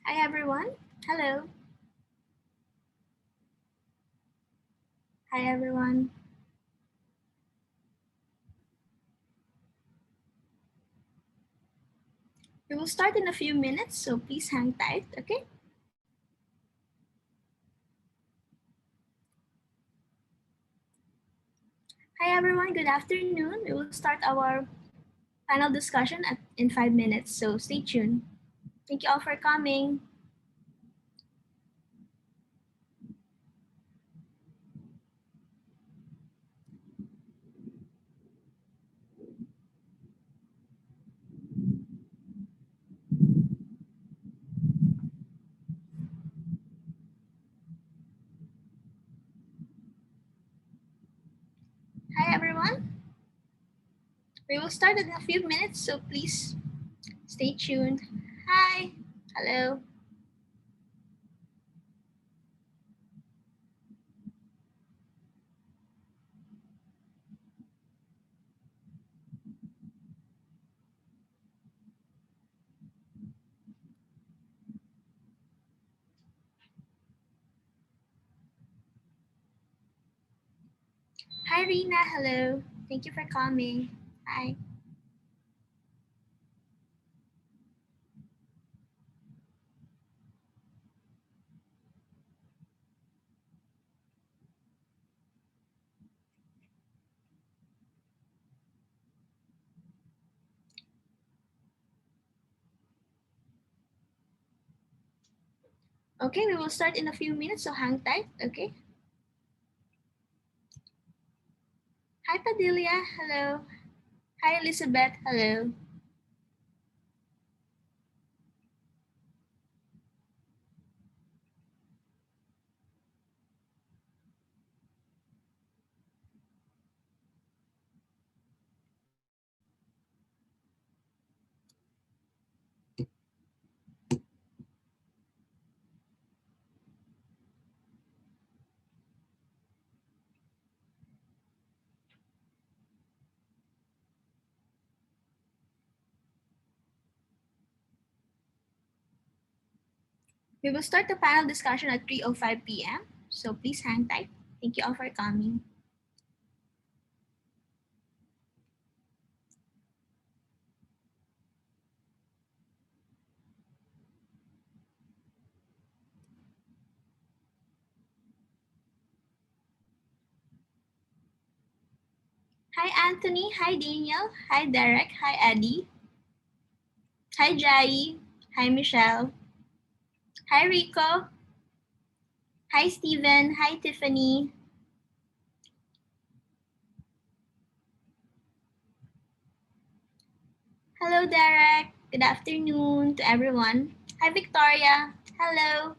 Hi everyone. Hello. Hi everyone. We will start in a few minutes, so please hang tight, okay? Hi everyone, good afternoon. We will start our panel discussion in 5 minutes, so stay tuned. Thank you all for coming. Hi everyone. We will start in a few minutes, so please stay tuned. Hi. Hello. Hi Rina. Hello. Thank you for coming. Hi. Okay, we will start in a few minutes, so hang tight, okay? Hi Padilia. Hello. Hi Elizabeth. Hello. We will start the panel discussion at 3:05 p.m. So please hang tight. Thank you all for coming. Hi Anthony. Hi Daniel. Hi Derek. Hi Eddie. Hi Jai. Hi Michelle. Hi Rico. Hi Steven. Hi Tiffany. Hello Derek. Good afternoon to everyone. Hi Victoria. Hello.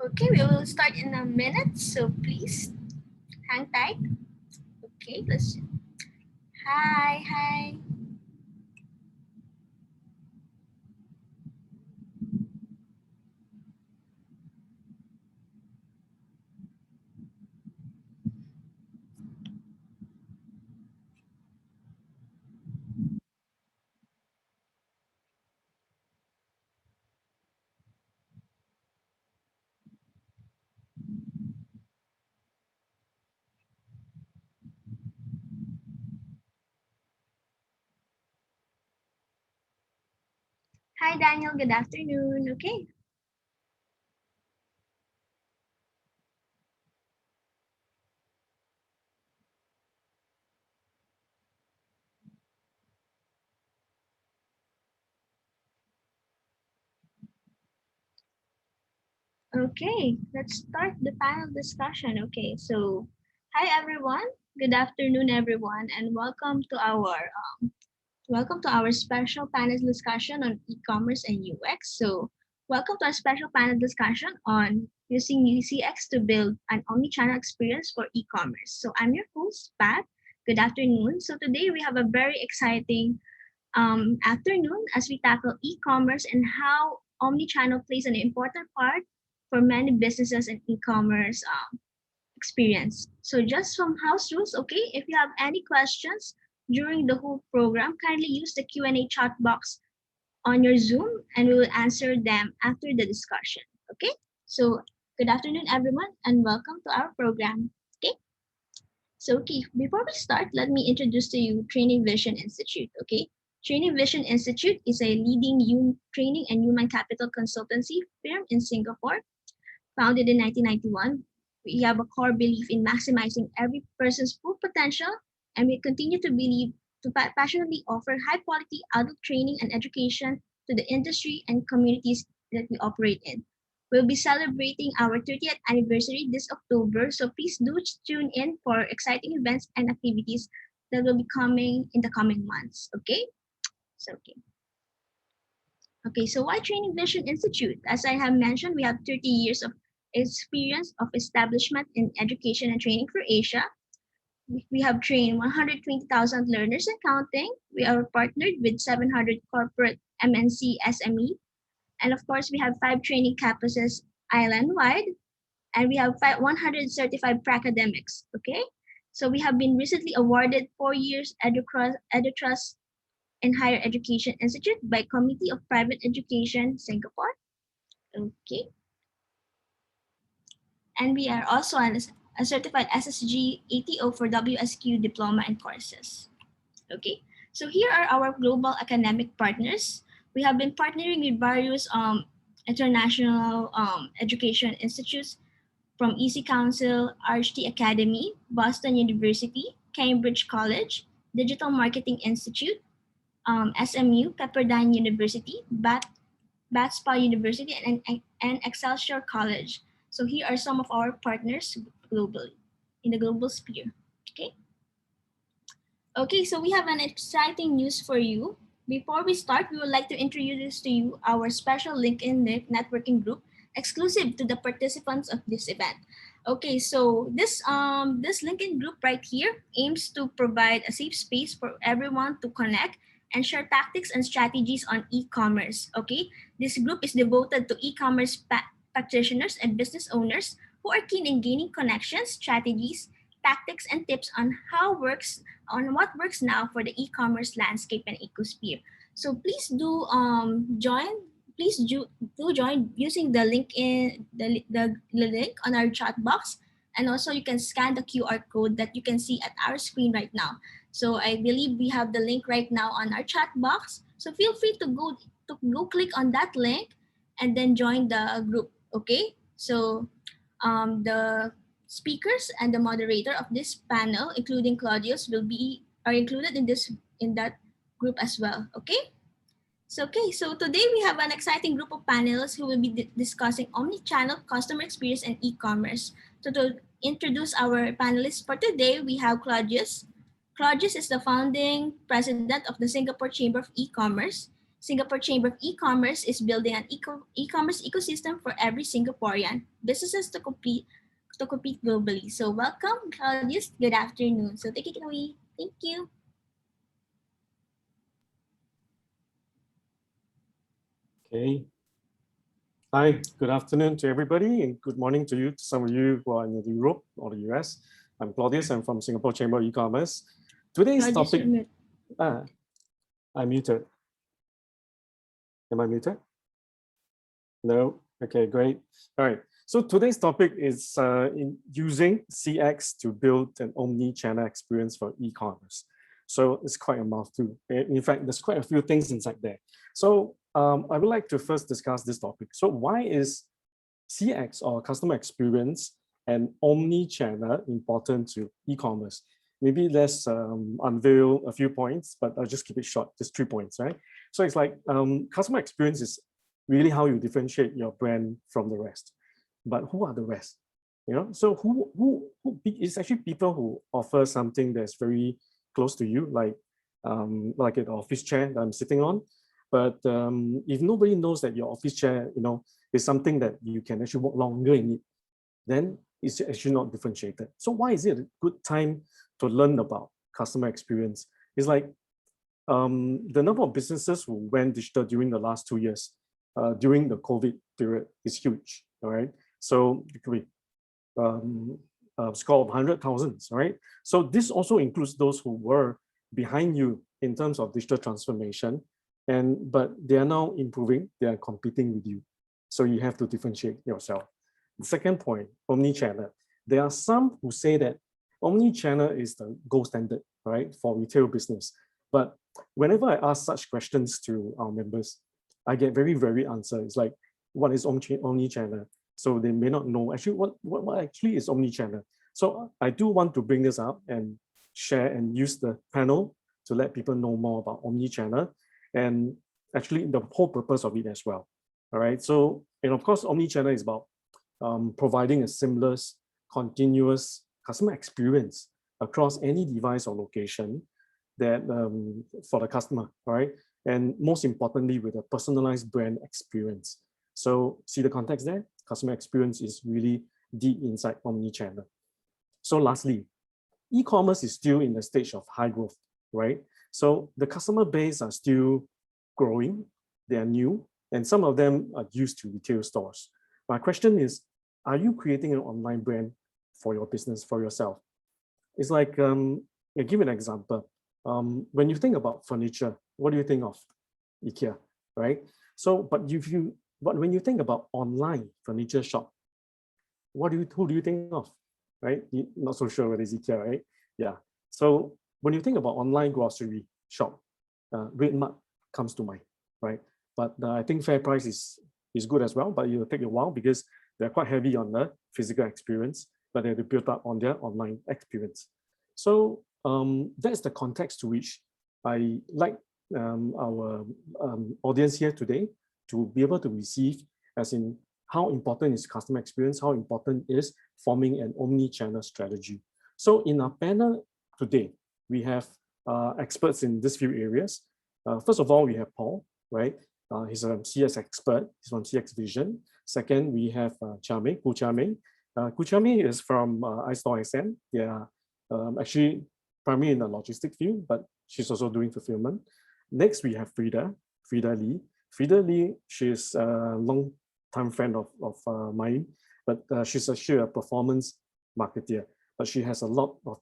Okay, we will start in a minute. So please hang tight. Okay, let's. Hi, hi. Hi Daniel. Good afternoon. Okay. Okay, let's start the panel discussion. Okay, so hi everyone. Good afternoon, everyone, and welcome to our special panel discussion on e-commerce and UX. So, welcome to our special panel discussion on using UCX to build an omni-channel experience for e-commerce. So, I'm your host, Pat. Good afternoon. So, today we have a very exciting afternoon as we tackle e-commerce and how omni-channel plays an important part for many businesses and e-commerce experience. So just from house rules, okay, if you have any questions during the whole program, kindly use the Q&A chat box on your Zoom and we will answer them after the discussion. Okay? So good afternoon everyone and welcome to our program. Okay? So Keith, before we start, let me introduce to you Training Vision Institute. Okay? Training Vision Institute is a leading training and human capital consultancy firm in Singapore. Founded in 1991, we have a core belief in maximizing every person's full potential, and we continue to believe to passionately offer high quality adult training and education to the industry and communities that we operate in. We'll be celebrating our 30th anniversary this October, so please do tune in for exciting events and activities that will be coming in the coming months. Okay? Okay, so why Training Vision Institute? As I have mentioned, we have 30 years of experience of establishment in education and training for Asia. We have trained 120,000 learners and counting. We are partnered with 700 corporate MNC SME. And of course, we have 5 training campuses island-wide. And we have 100 certified academics. Okay? So we have been recently awarded 4 years EduTrust and Higher Education Institute by Committee of Private Education, Singapore. Okay. And we are also a certified SSG ATO for WSQ diploma and courses. Okay. So here are our global academic partners. We have been partnering with various international education institutes from EC Council, RHT Academy, Boston University, Cambridge College, Digital Marketing Institute, SMU, Pepperdine University, Batspa University, and Excelsior College. So here are some of our partners globally, in the global sphere. Okay. Okay, so we have an exciting news for you. Before we start, we would like to introduce to you our special LinkedIn networking group exclusive to the participants of this event. Okay, so this LinkedIn group right here aims to provide a safe space for everyone to connect and share tactics and strategies on e-commerce. Okay, this group is devoted to e-commerce practitioners and business owners who are keen in gaining connections, strategies, tactics, and tips on what works now for the e-commerce landscape and ecosphere. So please do join. Do join using the link in the link on our chat box, and also you can scan the QR code that you can see at our screen right now. So I believe we have the link right now on our chat box. So feel free to go click on that link and then join the group. Okay. So the speakers and the moderator of this panel, including Claudius, are included in that group as well. Okay. So today we have an exciting group of panelists who will be discussing omni-channel customer experience and e-commerce. So to introduce our panelists for today, we have Claudius. Claudius is the founding president of the Singapore Chamber of E-commerce. Singapore Chamber of E-commerce is building an e-commerce ecosystem for every Singaporean businesses to compete globally. So welcome, Claudius. Good afternoon. So take it away. Thank you. Okay. Hi, good afternoon to everybody, and good morning to you, to some of you who are in Europe or the US. I'm Claudius, I'm from Singapore Chamber of E-commerce. Today's topic, I'm muted. Am I muted? No? Okay, great. All right, so today's topic is in using CX to build an omni-channel experience for e-commerce. So it's quite a mouthful. In fact, there's quite a few things inside there. So I would like to first discuss this topic. So why is CX or customer experience and omni-channel important to e-commerce? Maybe let's unveil a few points, but I'll just keep it short, just 3 points, right? So it's like customer experience is really how you differentiate your brand from the rest. but who are the rest? So who it's actually people who offer something that's very close to you, like an office chair that I'm sitting on. But if nobody knows that your office chair, is something that you can actually walk longer in it, then it's actually not differentiated. So why is it a good time to learn about customer experience? It's like the number of businesses who went digital during the last 2 years, during the COVID period, is huge. All right. So it could be a score of 100,000s, right? So this also includes those who were behind you in terms of digital transformation, but they are now improving, they are competing with you. So you have to differentiate yourself. The second point, omni-channel. There are some who say that omni-channel is the gold standard, right, for retail business. But whenever I ask such questions to our members, I get very, very answer. It's like, what is omni-channel? So they may not know actually what actually is omni-channel. So I do want to bring this up and share and use the panel to let people know more about omni-channel and actually the whole purpose of it as well. All right. So, and of course, omni-channel is about providing a seamless, continuous customer experience across any device or location that for the customer, right? And most importantly, with a personalized brand experience. So see the context there? Customer experience is really deep inside omni-channel. So lastly, e-commerce is still in the stage of high growth, right? So the customer base are still growing, they are new, and some of them are used to retail stores. My question is, are you creating an online brand for your business, for yourself? It's like, I'll give an example. When you think about furniture, what do you think of? IKEA, right? So, but when you think about online furniture shop, who do you think of, right? You're not so sure whether it's IKEA, right? Yeah. So when you think about online grocery shop, RedMart comes to mind, right? But I think FairPrice is good as well, but it'll take a while because they're quite heavy on the physical experience, but they have to build up on their online experience. So that's the context to which I like our audience here today to be able to receive, as in how important is customer experience, how important is forming an omni-channel strategy. So in our panel today, we have experts in these few areas. First of all, we have Paul, right? He's a CX expert. He's from CX Vision. Second, we have Chame, Gu Chame. Gu Chame is from iStore XM. They are actually primarily in the logistic field, but she's also doing fulfillment. Next, we have Frida Lee. Frida Lee, she's a long-time friend of mine, but she's actually a performance marketer, but she has a lot of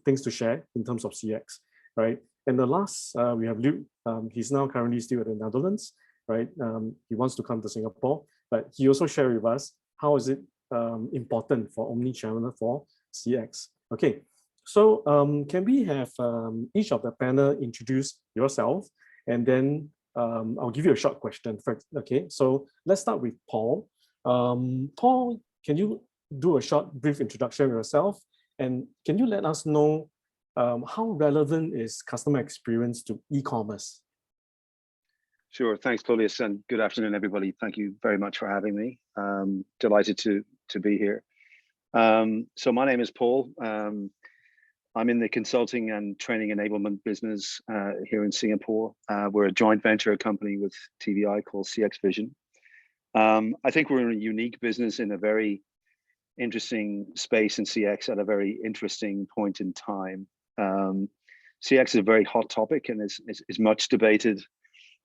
things to share in terms of CX, right? And the last, we have Luke. He's now currently still at the Netherlands, right? He wants to come to Singapore, but he also shared with us how is it important for omni-channel for CX. Okay, so can we have each of the panel introduce yourself, and then I'll give you a short question first. Okay, so let's start with Paul. Paul, can you do a short, brief introduction of yourself, and can you let us know how relevant is customer experience to e-commerce? Sure. Thanks, Claudius, and good afternoon, everybody. Thank you very much for having me. Delighted to be here. So my name is Paul. I'm in the consulting and training enablement business here in Singapore. We're a joint venture company with TVI called CX Vision. I think we're in a unique business in a very interesting space in CX at a very interesting point in time. CX is a very hot topic and is much debated.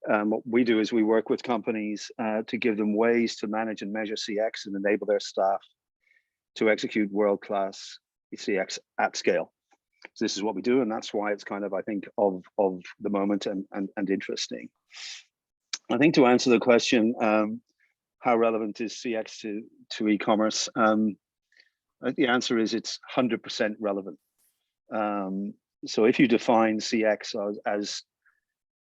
What we do is we work with companies to give them ways to manage and measure CX and enable their staff to execute world-class CX at scale. So this is what we do, and that's why it's kind of, I think, of the moment and interesting. I think to answer the question, how relevant is CX to e-commerce? The answer is it's 100% relevant. So if you define CX as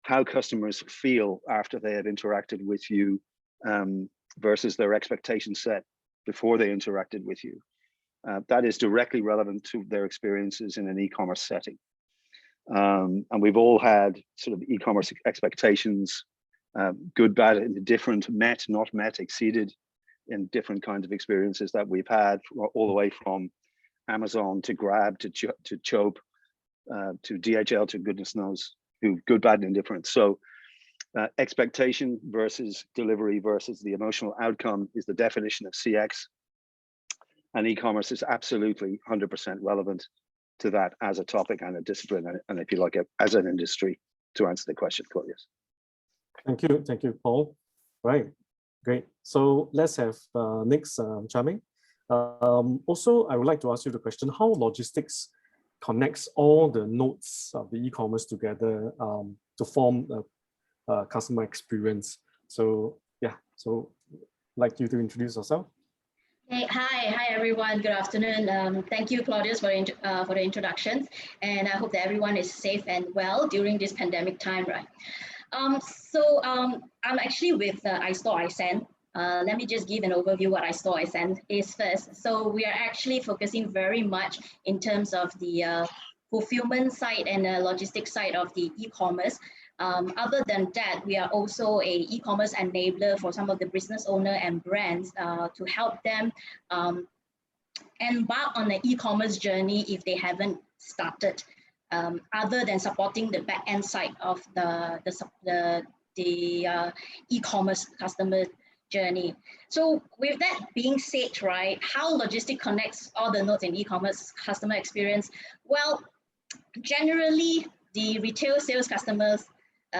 how customers feel after they have interacted with you versus their expectation set before they interacted with you, that is directly relevant to their experiences in an e-commerce setting. And we've all had sort of e-commerce expectations, good, bad, indifferent, met, not met, exceeded, in different kinds of experiences that we've had, all the way from Amazon to Grab to Chope to DHL to goodness knows who, good, bad, and indifferent. So expectation versus delivery versus the emotional outcome is the definition of CX. And e-commerce is absolutely 100% relevant to that as a topic and a discipline, and if you like, as an industry, to answer the question, Claudius. Thank you, Paul. Right, great. So let's have next, Charming. Also, I would like to ask you the question, how logistics connects all the nodes of the e-commerce together to form a customer experience. So yeah, so I'd like you to introduce yourself. Hey, hi everyone. Good afternoon. Thank you, Claudius, for the introductions, and I hope that everyone is safe and well during this pandemic time, right? I'm actually with iStore iSend. Let me just give an overview what iStore iSend is first. So we are actually focusing very much in terms of the fulfillment side and the logistics side of the e-commerce. Other than that, we are also a e-commerce enabler for some of the business owner and brands to help them embark on the e-commerce journey if they haven't started. Other than supporting the back end side of the e-commerce customer journey. So with that being said, right, how logistics connects all the nodes in e-commerce customer experience? Well, generally, the retail sales customers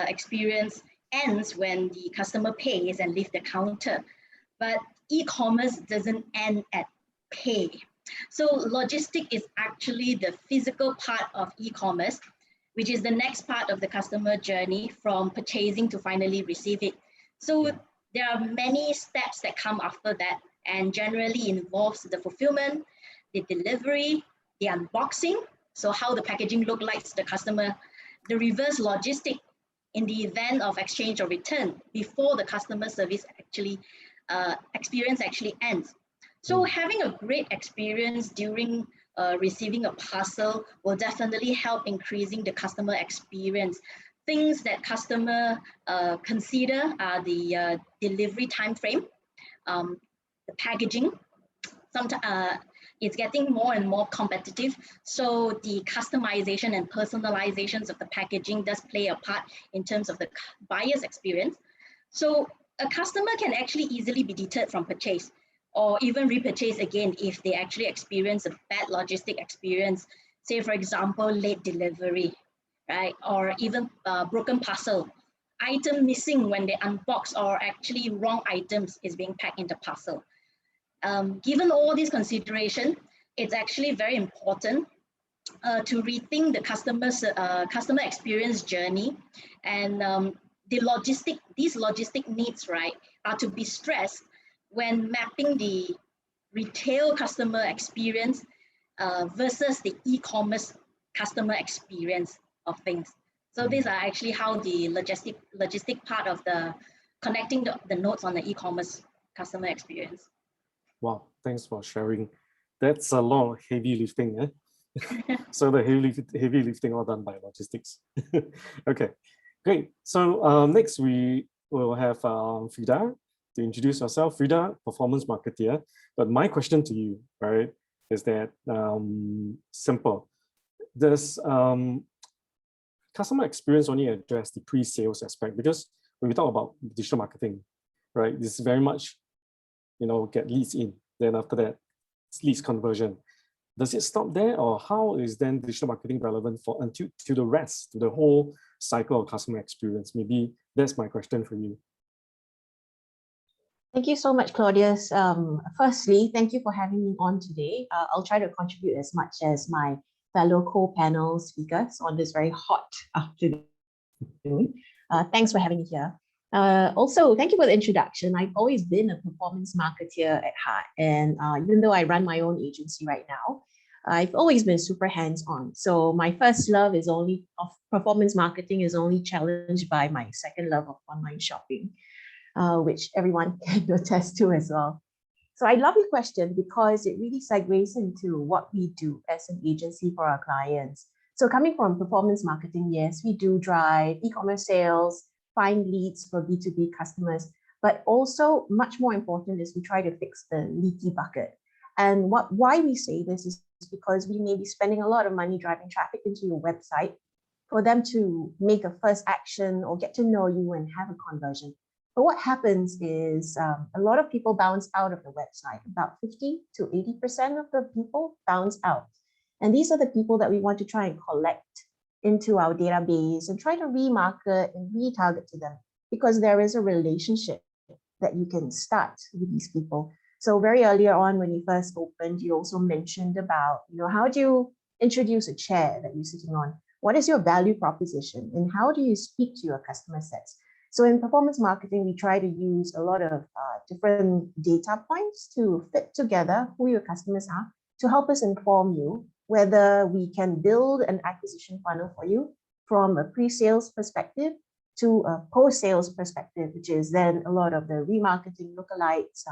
experience ends when the customer pays and leave the counter, but e-commerce doesn't end at pay. So logistic is actually the physical part of e-commerce, which is the next part of the customer journey from purchasing to finally receive it. So there are many steps that come after that, and generally involves the fulfillment, the delivery, the unboxing, so how the packaging look like to the customer, the reverse logistic in the event of exchange or return before the customer service experience actually ends. So having a great experience during receiving a parcel will definitely help increasing the customer experience. Things that customer consider are the delivery time frame, the packaging. Sometimes it's getting more and more competitive, so the customization and personalizations of the packaging does play a part in terms of the buyer's experience. So a customer can actually easily be deterred from purchase or even repurchase again if they actually experience a bad logistic experience, say for example, late delivery, right? Or even broken parcel, item missing when they unbox, or actually wrong items is being packed in the parcel. Given all these considerations, it's actually very important to rethink the customer experience journey, and these logistic needs, right, are to be stressed when mapping the retail customer experience versus the e-commerce customer experience of things. So these are actually how the logistic part of the connecting the nodes on the e-commerce customer experience. Wow, thanks for sharing. That's a lot of heavy lifting. Eh? So the heavy lifting all done by logistics. Okay, great. So next we will have Frida to introduce yourself. Frida, performance marketeer. But my question to you, right, is that simple. Does customer experience only address the pre-sales aspect? Because when we talk about digital marketing, right, this is very much, get leads in, then after that, it's leads conversion. Does it stop there, or how is then digital marketing relevant to the rest, to the whole cycle of customer experience? Maybe that's my question for you. Thank you so much, Claudius. Firstly, thank you for having me on today. I'll try to contribute as much as my fellow co-panel speakers on this very hot afternoon. Thanks for having me here. Also, thank you for the introduction. I've always been a performance marketeer at heart, and even though I run my own agency right now, I've always been super hands-on. So my first love of performance marketing is only challenged by my second love of online shopping, which everyone can attest to as well. So I love your question because it really segues into what we do as an agency for our clients. So coming from performance marketing, yes, we do drive e-commerce sales, find leads for B2B customers, But also much more important is we try to fix the leaky bucket. And why we say this is because we may be spending a lot of money driving traffic into your website for them to make a first action or get to know you and have a conversion. But what happens is a lot of people bounce out of the website. About 50 to 80% of the people bounce out. And these are the people that we want to try and collect into our database and try to remarket and retarget to them, because there is a relationship that you can start with these people. So very earlier on, when you first opened, you also mentioned about, how do you introduce a chair that you're sitting on? What is your value proposition? And how do you speak to your customer sets? So in performance marketing, we try to use a lot of different data points to fit together who your customers are to help us inform you whether we can build an acquisition funnel for you from a pre-sales perspective to a post-sales perspective, which is then a lot of the remarketing, lookalikes,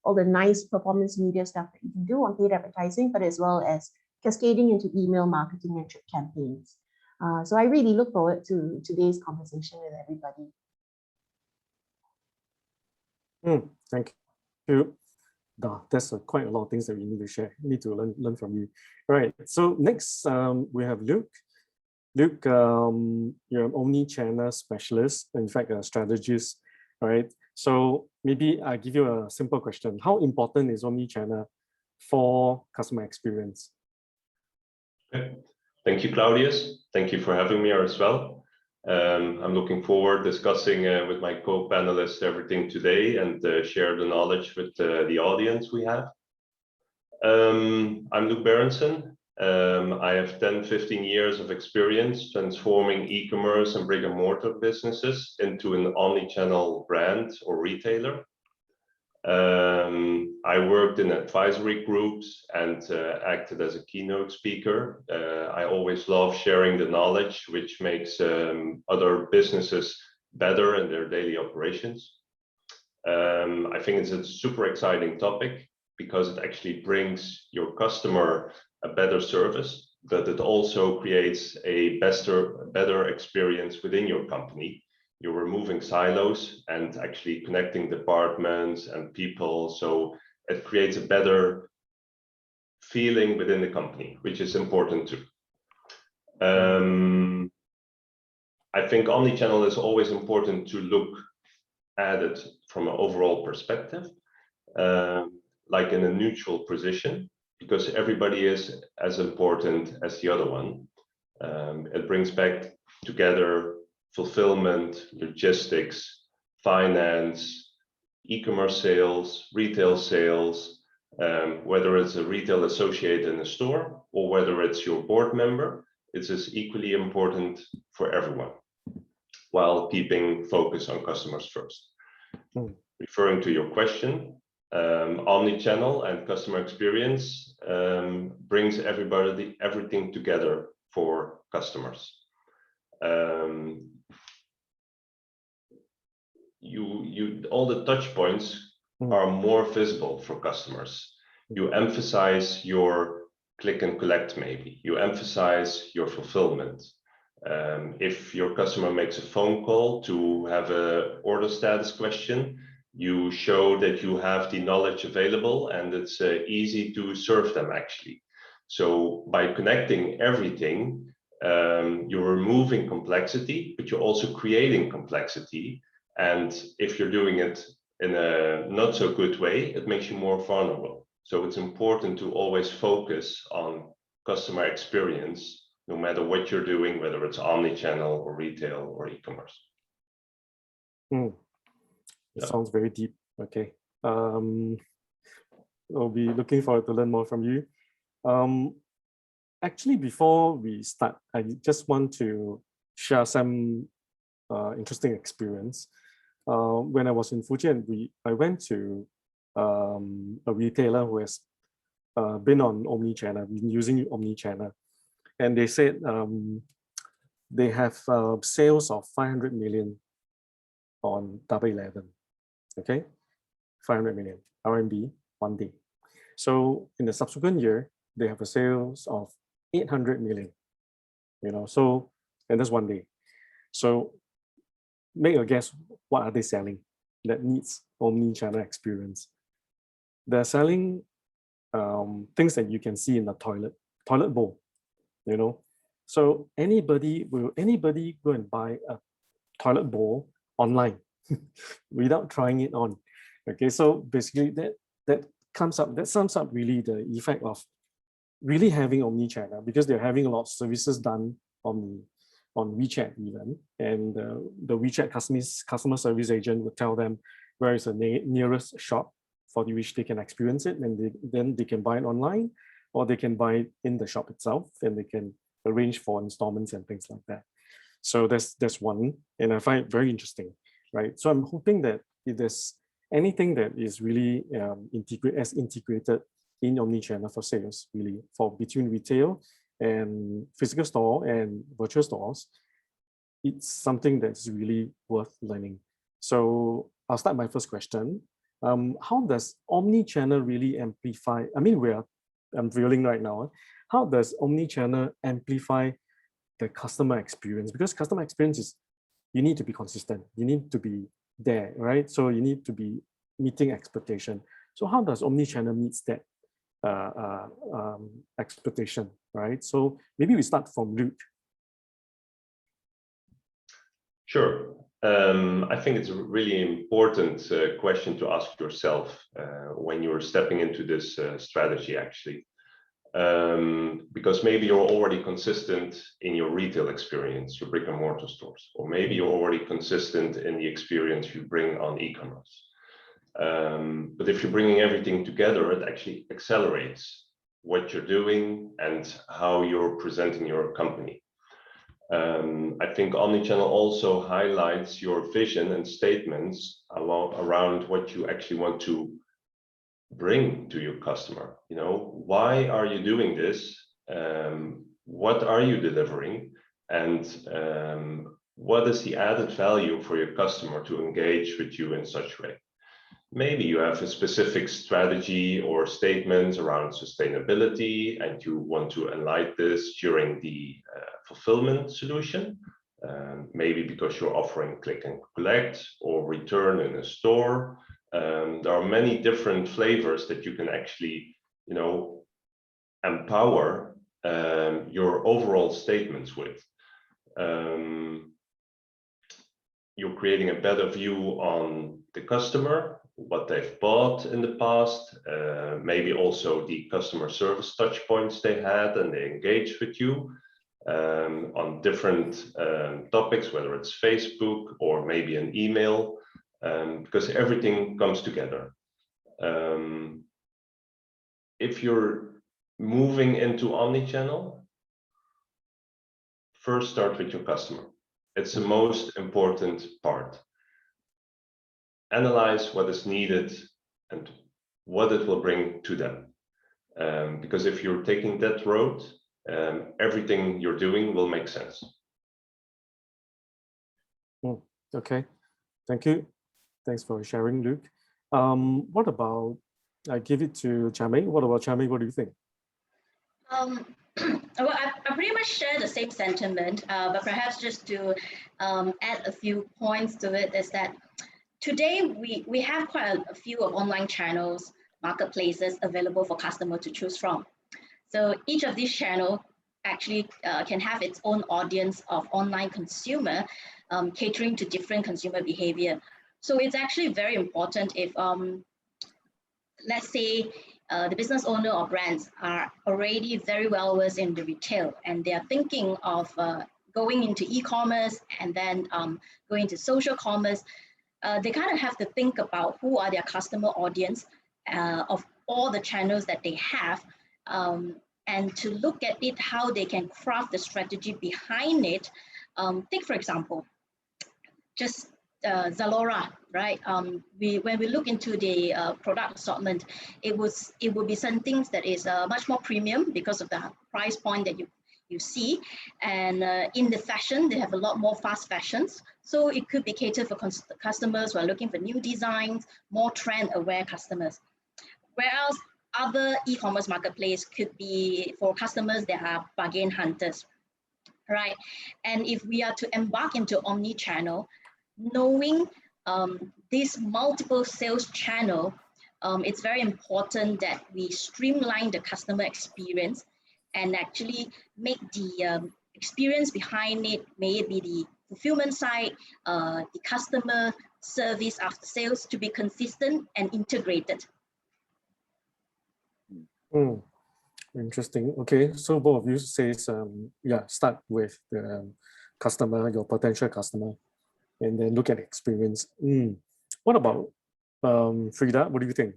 all the nice performance media stuff that you can do on paid advertising, but as well as cascading into email marketing and trip campaigns. So I really look forward to today's conversation with everybody. Thank you. That's quite a lot of things that we need to share. We need to learn from you. All right. So next, we have Luke. Luke, you're an omni-channel specialist, in fact, a strategist. All right. So maybe I give you a simple question: how important is omni-channel for customer experience? Okay. Thank you, Claudius. Thank you for having me here as well. I'm looking forward discussing with my co-panelists everything today and share the knowledge with the audience we have. I'm Luke Berenson. I have 10-15 years of experience transforming e-commerce and brick-and-mortar businesses into an omni-channel brand or retailer. I worked in advisory groups and acted as a keynote speaker. I always love sharing the knowledge which makes other businesses better in their daily operations. I think it's a super exciting topic because it actually brings your customer a better service, but it also creates a better experience within your company. You're removing silos and actually connecting departments and people. So it creates a better feeling within the company, which is important too. I think omnichannel is always important to look at it from an overall perspective, like in a neutral position, because everybody is as important as the other one. It brings back together fulfillment, logistics, finance, e-commerce sales, retail sales, whether it's a retail associate in a store or whether it's your board member, it's as equally important for everyone while keeping focus on customers first. Referring to your question, omni-channel and customer experience brings everything together for customers. All the touch points are more visible for customers. You emphasize your click and collect, maybe. You emphasize your fulfillment. If your customer makes a phone call to have an order status question, you show that you have the knowledge available and it's easy to serve them actually. So by connecting everything, you're removing complexity, but you're also creating complexity. And if you're doing it in a not so good way, it makes you more vulnerable. So it's important to always focus on customer experience, no matter what you're doing, whether it's omni-channel or retail or e-commerce. It sounds very deep. Okay. I'll be looking forward to learn more from you. Actually, before we start, I just want to share some interesting experience. When I was in Fujian, I went to a retailer who has been on Omni-Channel, been using Omni-Channel, and they said they have sales of 500 million on Double 11. Okay, 500 million RMB one day. So in the subsequent year, they have a sales of 800 million. So and that's one day. So make a guess, what are they selling? that needs omni-channel experience. They're selling things that you can see in the toilet bowl, you know. So anybody go and buy a toilet bowl online without trying it on? Okay, so basically that sums up really the effect of really having omni-channel, because they're having a lot of services done on WeChat even, and the WeChat customer service agent would tell them where is the nearest shop for which they can experience it, and then they can buy it online, or they can buy it in the shop itself, and they can arrange for installments and things like that. So that's one, and I find it very interesting, right? So I'm hoping that if there's anything that is really integrated in omni-channel for sales, really for between retail and physical store and virtual stores, it's something that's really worth learning. So I'll start my first question. How does omni-channel really amplify? I mean, I'm feeling right now. How does omni-channel amplify the customer experience? Because customer experience is, you need to be consistent. You need to be there, right? So you need to be meeting expectation. So how does omni-channel meets that expectation, right? So maybe we start from Luke. Sure. I think it's a really important question to ask yourself when you're stepping into this strategy, actually. Because maybe you're already consistent in your retail experience, your brick and mortar stores, or maybe you're already consistent in the experience you bring on e-commerce. But if you're bringing everything together, it actually accelerates what you're doing and how you're presenting your company. I think Omni-Channel also highlights your vision and statements around what you actually want to bring to your customer. You know, why are you doing this? What are you delivering? And what is the added value for your customer to engage with you in such a way? Maybe you have a specific strategy or statements around sustainability, and you want to enlighten this during the fulfillment solution. Maybe because you're offering click and collect or return in a store. There are many different flavors that you can actually, you know, empower your overall statements with. You're creating a better view on the customer, what they've bought in the past, maybe also the customer service touch points they had and they engaged with you on different topics, whether it's Facebook or maybe an email, because everything comes together. If you're moving into omni-channel, first start with your customer. It's the most important part. Analyze what is needed and what it will bring to them. Because if you're taking that road, everything you're doing will make sense. Okay, thank you. Thanks for sharing, Luke. What about, I give it to Chame. What about Chame? What do you think? Well, I pretty much share the same sentiment, but perhaps just to add a few points to it is that today we have quite a few of online channels, marketplaces available for customers to choose from. So each of these channels actually can have its own audience of online consumer catering to different consumer behavior. So it's actually very important if, let's say, the business owner or brands are already very well versed in the retail and they are thinking of going into e-commerce and then going into social commerce. They kind of have to think about who are their customer audience of all the channels that they have, and to look at it, how they can craft the strategy behind it. Take, for example, just Zalora, right? When we look into the product assortment, it would be some things that is much more premium because of the price point that you see, and in the fashion, they have a lot more fast fashions. So it could be catered for customers who are looking for new designs, more trend-aware customers. Whereas other e-commerce marketplace could be for customers that are bargain hunters, right? And if we are to embark into omni-channel, knowing this multiple sales channel, it's very important that we streamline the customer experience and actually make the experience behind it, may it be the fulfillment side, the customer service after sales, to be consistent and integrated. Interesting. Okay, so both of you says, yeah, start with the customer, your potential customer, and then look at experience. What about Frida? What do you think?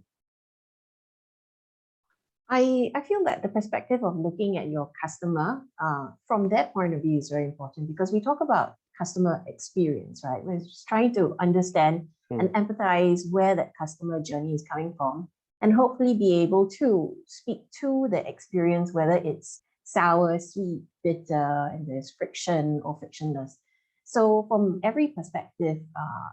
I feel that the perspective of looking at your customer from that point of view is very important, because we talk about customer experience, right? We're just trying to understand and empathize where that customer journey is coming from, and hopefully be able to speak to the experience, whether it's sour, sweet, bitter, and there's friction or frictionless. So from every perspective,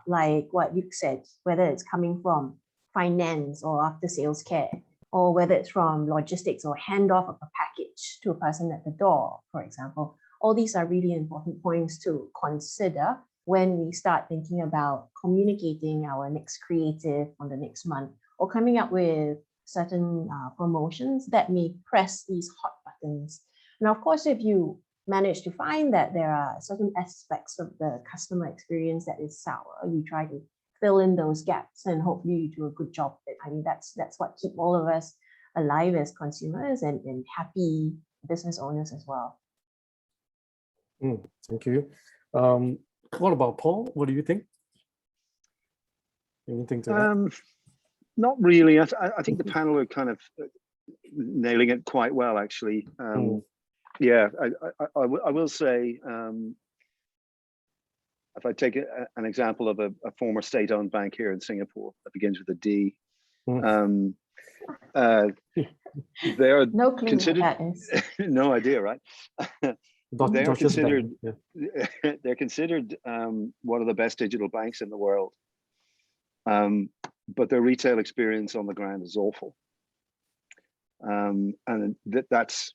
like what you said, whether it's coming from finance or after sales care, or whether it's from logistics or handoff of a package to a person at the door, for example, all these are really important points to consider when we start thinking about communicating our next creative on the next month, or coming up with certain promotions that may press these hot buttons. Now, of course, if you manage to find that there are certain aspects of the customer experience that is sour, you try to fill in those gaps, and hopefully you do a good job of it. I mean, that's what keeps all of us alive as consumers and happy business owners as well. Thank you. What about Paul? What do you think? Anything to that? Not really. I think the panel are kind of nailing it quite well, actually. Yeah, I will say, if I take an example of a former state-owned bank here in Singapore that begins with a D, they are no clue considered. what that is. No idea, right? They are considered. Yeah. They're considered one of the best digital banks in the world, but their retail experience on the ground is awful, and that's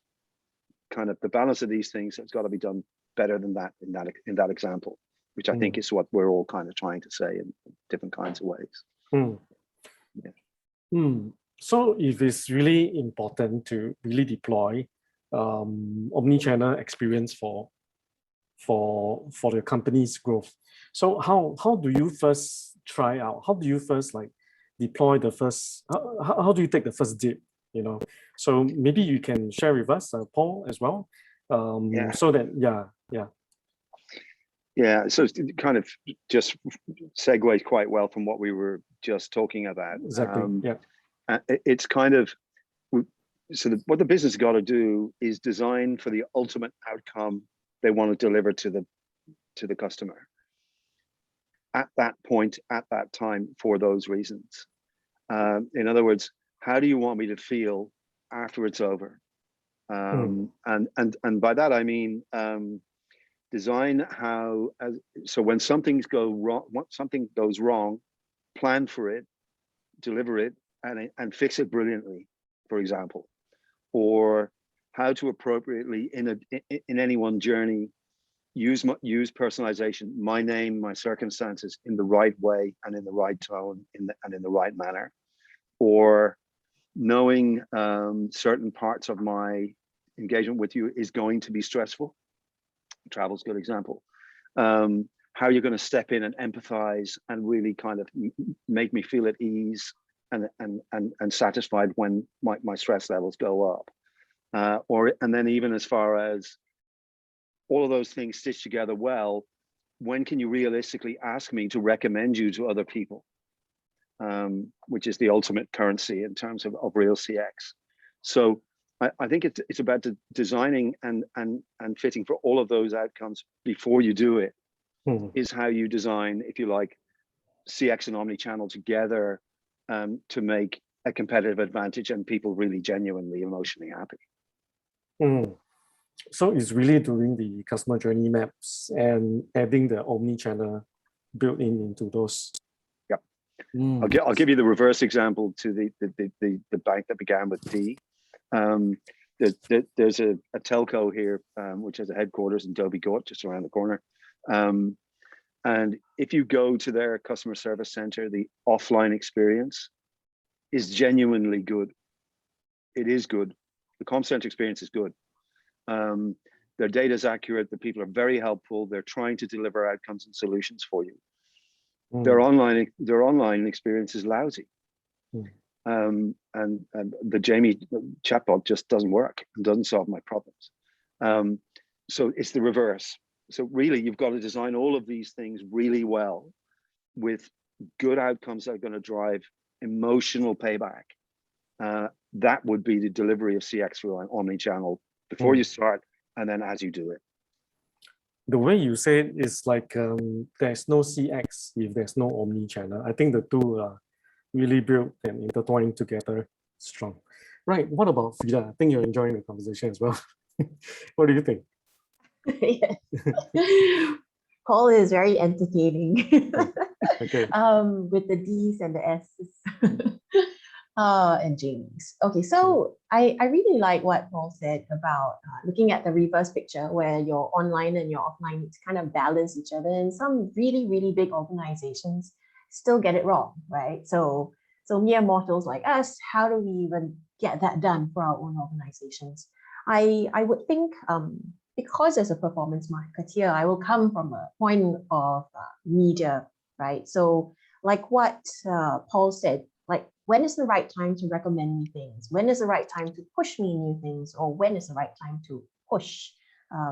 kind of the balance of these things. It's got to be done better than that in that example, which I think is what we're all kind of trying to say in different kinds of ways. So if it's really important to really deploy omni-channel experience for the company's growth, so how do you first try out? How do you first like deploy the first? How do you take the first dip? You know, so maybe you can share with us, Paul, as well. So that Yeah, so it's kind of just segues quite well from what we were just talking about. Exactly. It's kind of, so what the business got to do is design for the ultimate outcome they want to deliver to the customer at that point, at that time, for those reasons. In other words, how do you want me to feel after it's over? And by that I mean, design how, so when something goes wrong, plan for it, deliver it, and fix it brilliantly, for example, or how to appropriately in any one journey use personalization, my name, my circumstances, in the right way and in the right tone, and in the right manner, or knowing certain parts of my engagement with you is going to be stressful. Travel's a good example. How you're going to step in and empathize and really kind of make me feel at ease and satisfied when my stress levels go up. And then even as far as all of those things stitched together well, when can you realistically ask me to recommend you to other people? Which is the ultimate currency in terms of real CX. So I think it's about designing and fitting for all of those outcomes before you do it, is how you design, if you like, CX and omni-channel together to make a competitive advantage and people really genuinely emotionally happy. So it's really doing the customer journey maps and adding the omni-channel built into those. Yep. I'll give you the reverse example to the bank that began with D. There's a telco here which has a headquarters in Dhoby Ghaut, just around the corner, And if you go to their customer service center, the offline experience is genuinely good. It is good. The comm center experience is good. Their data is accurate. The people are very helpful. They're trying to deliver outcomes and solutions for you. Their online experience is lousy. And the Jamie chatbot just doesn't work and doesn't solve my problems. So it's the reverse. So really, you've got to design all of these things really well with good outcomes that are going to drive emotional payback. That would be the delivery of CX through an omni-channel before you start, and then as you do it. The way you say it is like there's no CX if there's no omni-channel. I think the two are really built and intertwined together strong. Right, what about Frida? I think you're enjoying the conversation as well. What do you think? Yes. Paul is very entertaining. Okay. With the D's and the S's. And James. Okay, so I really like what Paul said about looking at the reverse picture where your online and your offline need to kind of balance each other. And some really, really big organizations still get it wrong, right? So mere mortals like us, how do we even get that done for our own organizations? I would think because as a performance marketeer, I will come from a point of media, right? So like what Paul said, like when is the right time to recommend me things? When is the right time to push me new things? Or when is the right time to push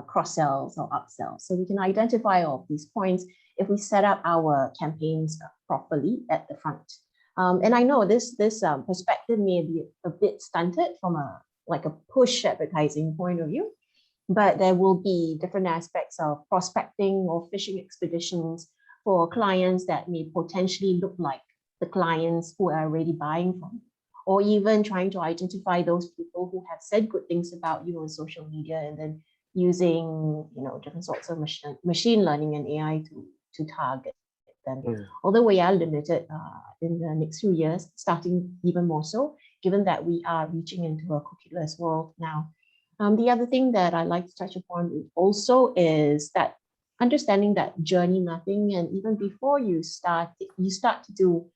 cross-sells or upsells? So we can identify all of these points if we set up our campaigns properly at the front. And I know this perspective may be a bit stunted from a push advertising point of view, but there will be different aspects of prospecting or fishing expeditions for clients that may potentially look like the clients who are already buying from you, or even trying to identify those people who have said good things about you on social media and then using different sorts of machine learning and AI to target them. Although we are limited in the next few years, starting even more so, given that we are reaching into a cookieless world now. The other thing that I like to touch upon also is that understanding that journey mapping, and even before you start to do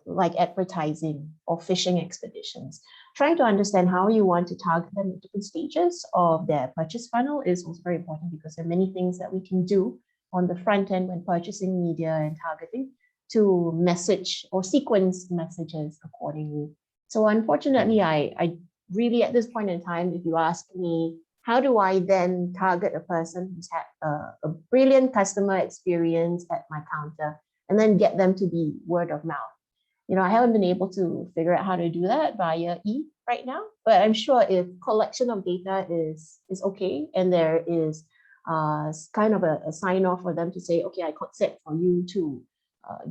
like advertising or fishing expeditions, trying to understand how you want to target them at different stages of their purchase funnel is also very important, because there are many things that we can do on the front end when purchasing media and targeting to message or sequence messages accordingly. So unfortunately, I really, at this point in time, if you ask me, how do I then target a person who's had a brilliant customer experience at my counter and then get them to be word of mouth? I haven't been able to figure out how to do that via right now, but I'm sure if collection of data is okay, and there is kind of a sign off for them to say, okay, I consent for you to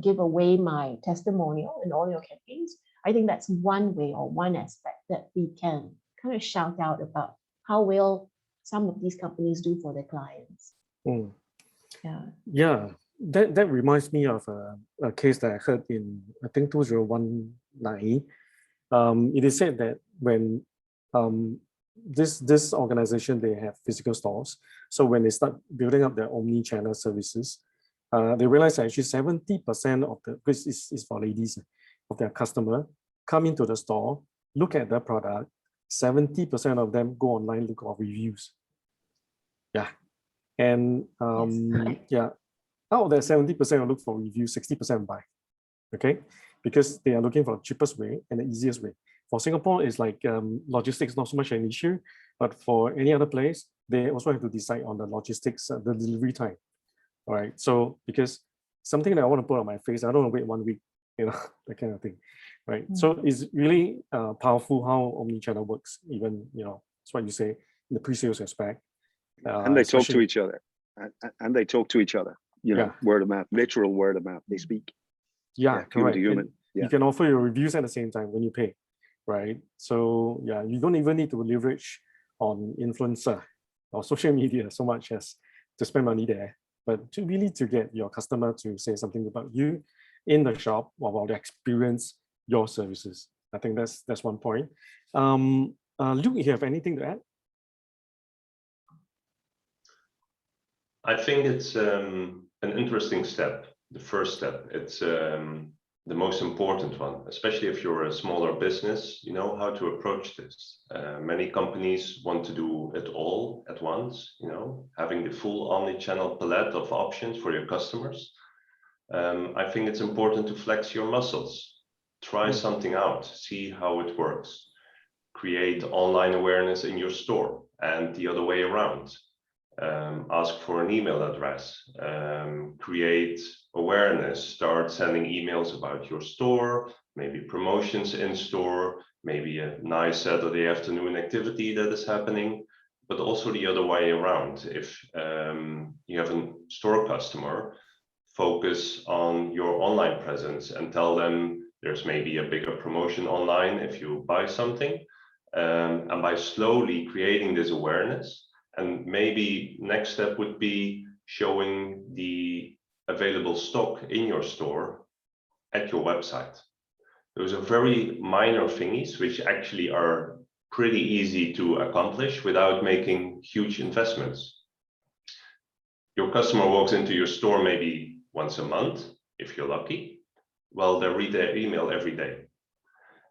give away my testimonial in all your campaigns, I think that's one way or one aspect that we can kind of shout out about how well some of these companies do for their clients. Yeah, that reminds me of a case that I heard in, I think, 2019. It is said that when this organization, they have physical stores. So when they start building up their omni-channel services, they realize that actually 70% of because it's for ladies, of their customer come into the store, look at the product, 70% of them go online, look at reviews. Yeah. And yeah, out of that 70% will look for reviews, 60% buy. Okay, because they are looking for the cheapest way and the easiest way. For Singapore, it's like logistics not so much an issue, but for any other place, they also have to decide on the logistics, the delivery time. All right, so because something that I want to put on my face, I don't want to wait 1 week, that kind of thing, right? So it's really powerful how omni-channel works. Even it's what you say in the pre-sales aspect. And they talk to each other, and they talk to each other. Word of mouth, literal word of mouth. They speak. Yeah, human to human. You can offer your reviews at the same time when you pay, right? So yeah, you don't even need to leverage on influencer or social media so much as to spend money there, but to really to get your customer to say something about you in the shop or about the experience, your services. I think that's one point. Luke, you have anything to add? I think it's an interesting step, the first step. It's the most important one, especially if you're a smaller business, you know how to approach this. Many companies want to do it all at once, you know, having the full omni-channel palette of options for your customers. I think it's important to flex your muscles, try something out, see how it works, create online awareness in your store and the other way around. Ask for an email address, create awareness, start sending emails about your store, maybe promotions in store, maybe a nice Saturday afternoon activity that is happening, but also the other way around. If you have a store customer, focus on your online presence and tell them there's maybe a bigger promotion online if you buy something. And by slowly creating this awareness, and maybe next step would be showing the available stock in your store at your website. Those are very minor thingies which actually are pretty easy to accomplish without making huge investments. Your customer walks into your store maybe once a month, if you're lucky. Well, they read their email every day.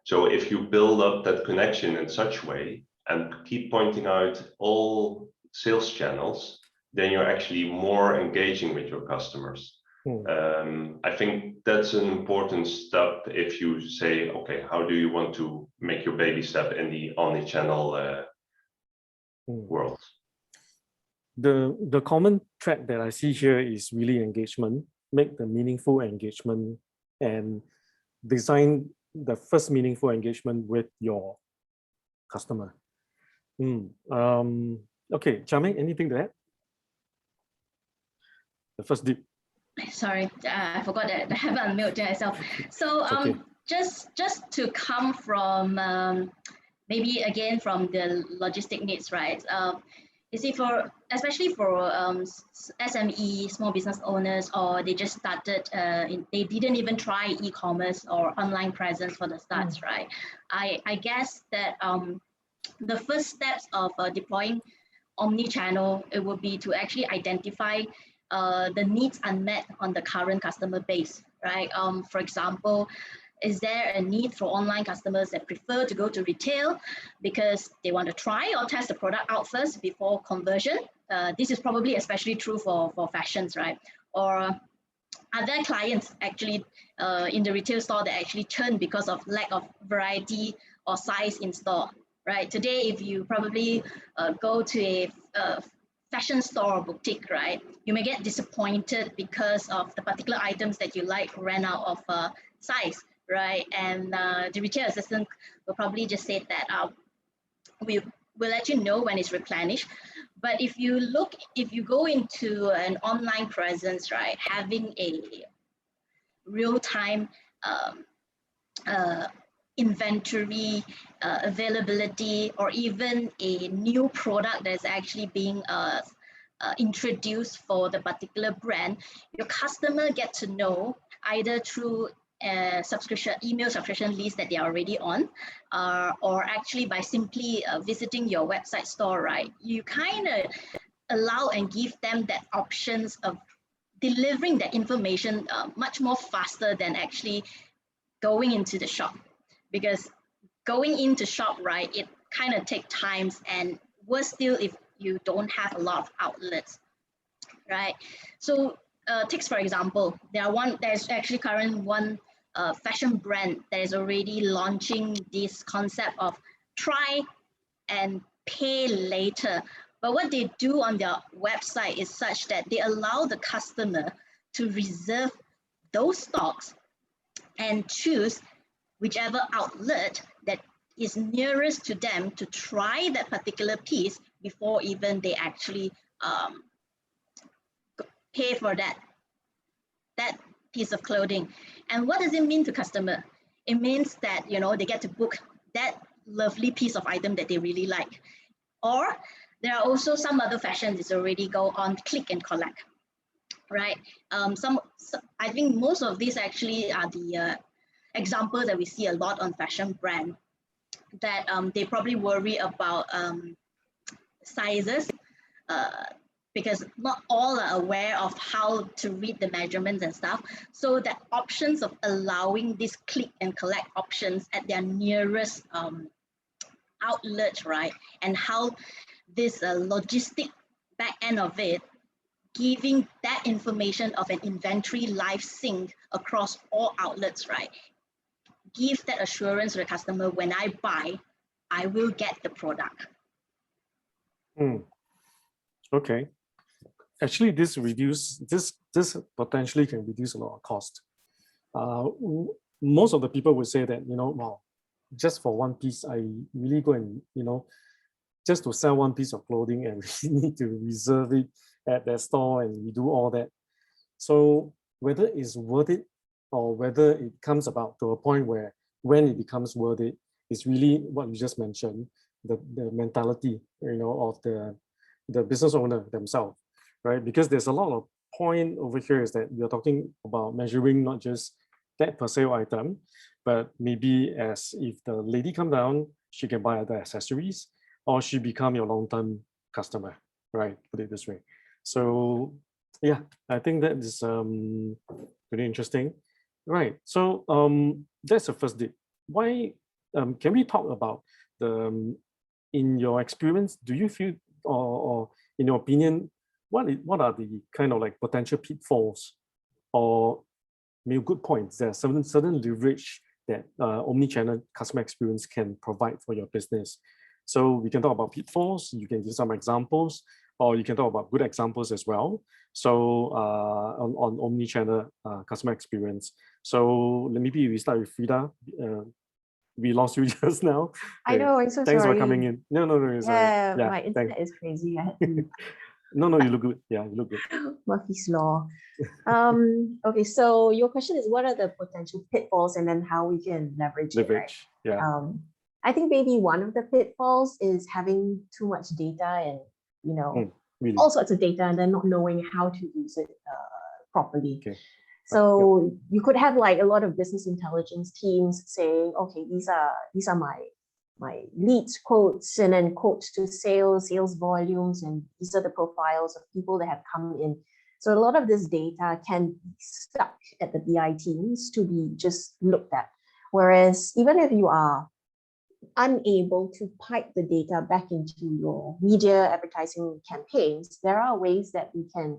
So if you build up that connection in such a way and keep pointing out all sales channels, then you're actually more engaging with your customers. I think that's an important step if you say, okay, how do you want to make your baby step in the omni-channel world? The common thread that I see here is really engagement. Make the meaningful engagement and design the first meaningful engagement with your customer. Okay, Charmaine, anything to add? The first dip. Sorry, I forgot that I haven't unmuted myself. So okay. just to come from maybe again from the logistic needs, right? You see, especially for SME, small business owners, or they just started, they didn't even try e-commerce or online presence for the starts, right? I guess that the first steps of deploying omni-channel, it would be to actually identify the needs unmet on the current customer base, right? For example, is there a need for online customers that prefer to go to retail because they want to try or test the product out first before conversion? This is probably especially true for fashions, right? Or are there clients actually in the retail store that actually churn because of lack of variety or size in store, right? Today, if you probably go to a fashion store or boutique, right, you may get disappointed because of the particular items that you like ran out of size, right? And the retail assistant will probably just say that we'll let you know when it's replenished. But if you go into an online presence, right, having a real-time inventory availability, or even a new product that's actually being introduced for the particular brand, your customer get to know either through a email subscription list that they are already on, or actually by simply visiting your website store, right? You kind of allow and give them that options of delivering that information much more faster than actually going into the shop. Because going into shop, right, it kind of takes time, and worse still if you don't have a lot of outlets, right? So takes for example, there's actually current one fashion brand that is already launching this concept of try and pay later. But what they do on their website is such that they allow the customer to reserve those stocks and choose whichever outlet that is nearest to them to try that particular piece before even they actually pay for that piece of clothing. And what does it mean to customer? It means that, you know, they get to book that lovely piece of item that they really like. Or there are also some other fashions that already go on click and collect, right? I think most of these actually are the examples that we see a lot on fashion brand, that they probably worry about sizes because not all are aware of how to read the measurements and stuff. So the options of allowing this click and collect options at their nearest outlet, right? And how this logistic back end of it, giving that information of an inventory live sync across all outlets, right? Give that assurance to the customer, when I buy, I will get the product. Okay. Actually, this potentially can reduce a lot of cost. Most of the people would say that, wow, just for one piece, I really go and, just to sell one piece of clothing, and we need to reserve it at that store, and we do all that. So whether it's worth it, or whether it comes about to a point where when it becomes worth it, is really what you just mentioned, the mentality, of the business owner themselves, right? Because there's a lot of point over here is that you're talking about measuring not just that per sale item, but maybe as if the lady come down, she can buy other accessories, or she become your long-term customer, right? Put it this way. So yeah, I think that is pretty interesting, right? So that's the first dip. Why can we talk about the in your experience? Do you feel, or in your opinion, what are the kind of like potential pitfalls, or maybe good points? There are certain leverage that omni-channel customer experience can provide for your business. So we can talk about pitfalls. You can give some examples, or you can talk about good examples as well. So on omni-channel customer experience. So maybe we start with Frida. We lost you just now. I know, I'm so Thanks sorry. for coming in. No, it's Yeah, yeah, my internet is crazy. I had to No, you look good. Yeah, you look good. Murphy's Law. Okay, so your question is what are the potential pitfalls and then how we can leverage it, right? Yeah. I think maybe one of the pitfalls is having too much data and, really? all sorts of data, and then not knowing how to use it properly. Okay. So you could have like a lot of business intelligence teams saying, okay, these are my leads quotes, and then quotes to sales volumes, and these are the profiles of people that have come in. So a lot of this data can be stuck at the BI teams to be just looked at. Whereas even if you are unable to pipe the data back into your media advertising campaigns, there are ways that we can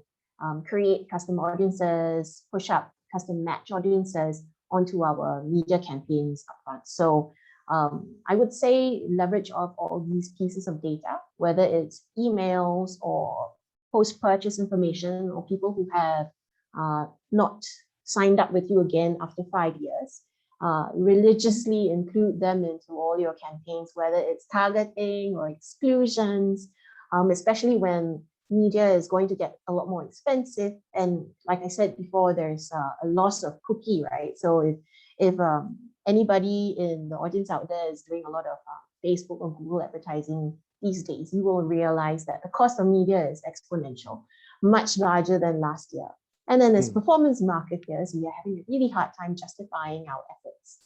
create custom audiences, push up custom match audiences onto our media campaigns upfront. So I would say leverage of all these pieces of data, whether it's emails or post-purchase information, or people who have not signed up with you again after 5 years. Religiously include them into all your campaigns, whether it's targeting or exclusions, especially when media is going to get a lot more expensive. And like I said before, there's a loss of cookie, right? So if anybody in the audience out there is doing a lot of Facebook or Google advertising these days, you will realize that the cost of media is exponential, much larger than last year. And then as performance marketers, we are having a really hard time justifying our efforts.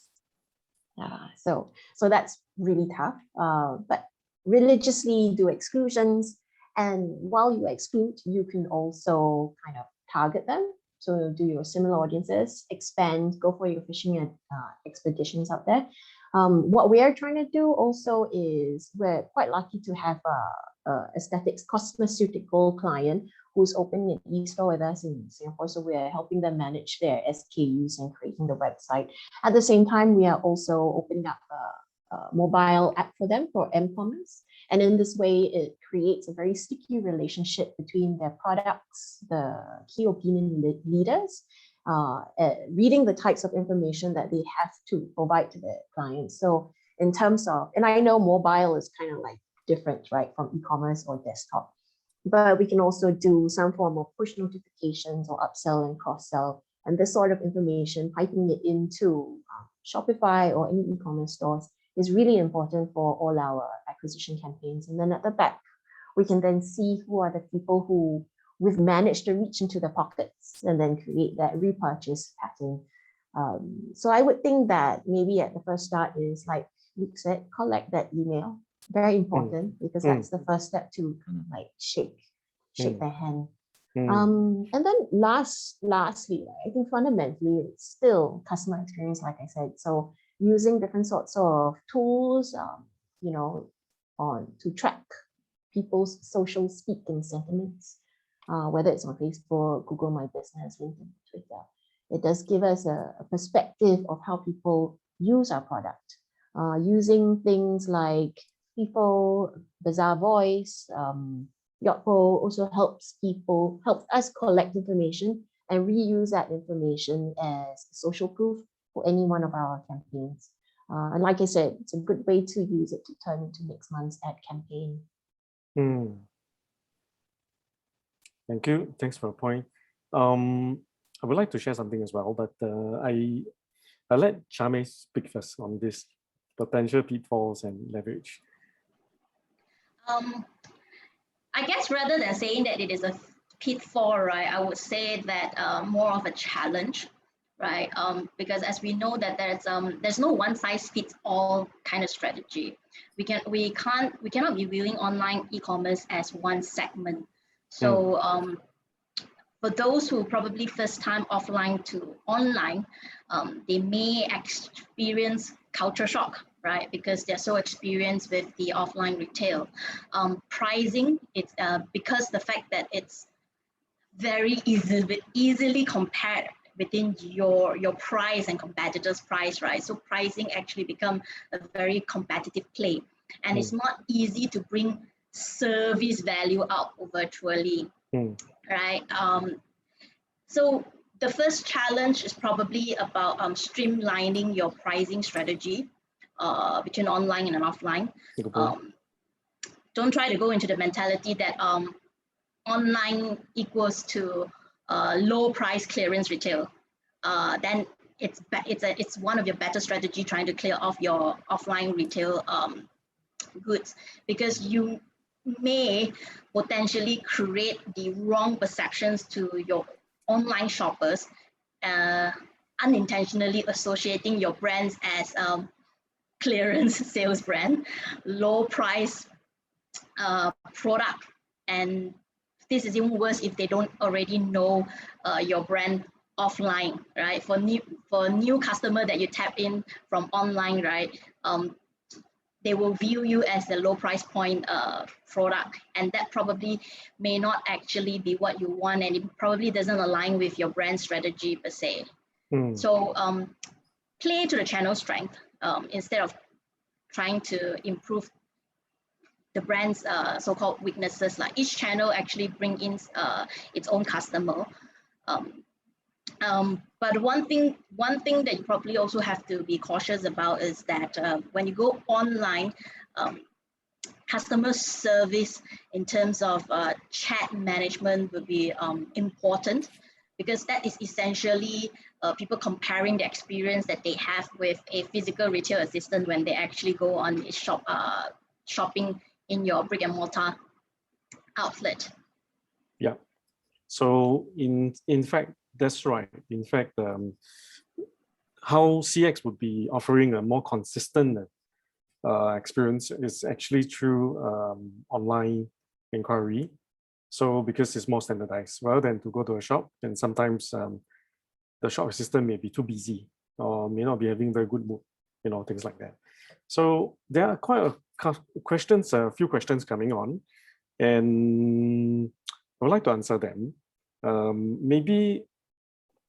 So that's really tough. But religiously do exclusions. And while you exclude, you can also kind of target them. So do your similar audiences, expand, go for your fishing expeditions out there. What we are trying to do also is we're quite lucky to have a aesthetics cosmeceutical client who's opening an e-store with us in Singapore. So we're helping them manage their SKUs and creating the website. At the same time, we are also opening up a mobile app for them for m-commerce. And in this way, it creates a very sticky relationship between their products, the key opinion leaders, reading the types of information that they have to provide to their clients. So in terms of, and I know mobile is kind of like different, right, from e-commerce or desktop, but we can also do some form of push notifications or upsell and cross-sell. And this sort of information, piping it into Shopify or any e-commerce stores is really important for all our acquisition campaigns. And then at the back, we can then see who are the people who we've managed to reach into the pockets and then create that repurchase pattern. So I would think that maybe at the first start is, like Luke said, collect that email. Very important, because that's the first step to kind of like shake shake their hand. Mm. And then lastly, I think fundamentally it's still customer experience, like I said. So using different sorts of tools, you know, to track people's social speak and sentiments, whether it's on Facebook, Google My Business, LinkedIn, Twitter. It does give us a perspective of how people use our product, using things like people, Bazaar Voice, Yotpo also helps us collect information and reuse that information as social proof for any one of our campaigns. And like I said, it's a good way to use it to turn into next month's ad campaign. Thank you. Thanks for your point. I would like to share something as well, but I let Charmaine speak first on this potential pitfalls and leverage. I guess rather than saying that it is a pitfall, right, I would say that more of a challenge, right? Because as we know that there's no one size fits all kind of strategy. We cannot be viewing online e-commerce as one segment. So for those who probably first time offline to online, they may experience culture shock, right? Because they're so experienced with the offline retail. Pricing, it's because the fact that it's very easily compared within your price and competitors' price, right? So pricing actually become a very competitive play, and it's not easy to bring service value out virtually, right? So the first challenge is probably about streamlining your pricing strategy between online and offline. Don't try to go into the mentality that online equals to low price clearance retail. Then it's one of your better strategy trying to clear off your offline retail goods, because you may potentially create the wrong perceptions to your online shoppers, unintentionally associating your brands as clearance sales brand, low price product. And this is even worse if they don't already know your brand offline, right? For new customer that you tap in from online, right? They will view you as the low price point product, and that probably may not actually be what you want, and it probably doesn't align with your brand strategy per se. So play to the channel strength instead of trying to improve the brand's so-called weaknesses. Like each channel actually bring in its own customer. But one thing that you probably also have to be cautious about is that when you go online, customer service in terms of chat management will be important, because that is essentially people comparing the experience that they have with a physical retail assistant when they actually go on shopping in your brick and mortar outlet. Yeah. So in fact, that's right. In fact, how CX would be offering a more consistent experience is actually through online inquiry. So because it's more standardized, rather than to go to a shop, and sometimes the shop assistant may be too busy or may not be having very good mood, things like that. So there are quite a few questions coming on, and I would like to answer them. Maybe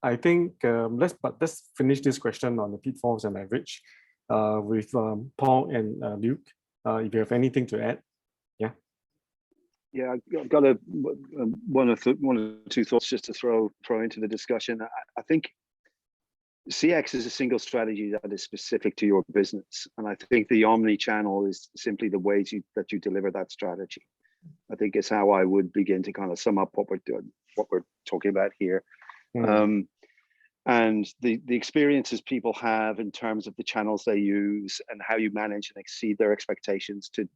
I think let's finish this question on the pitfalls and leverage with Paul and Luke. If you have anything to add, yeah, I've got one or two thoughts just to throw into the discussion. I think CX is a single strategy that is specific to your business, and I think the omni-channel is simply the way that you deliver that strategy. I think it's how I would begin to kind of sum up what we're talking about here. And the experiences people have in terms of the channels they use and how you manage and exceed their expectations to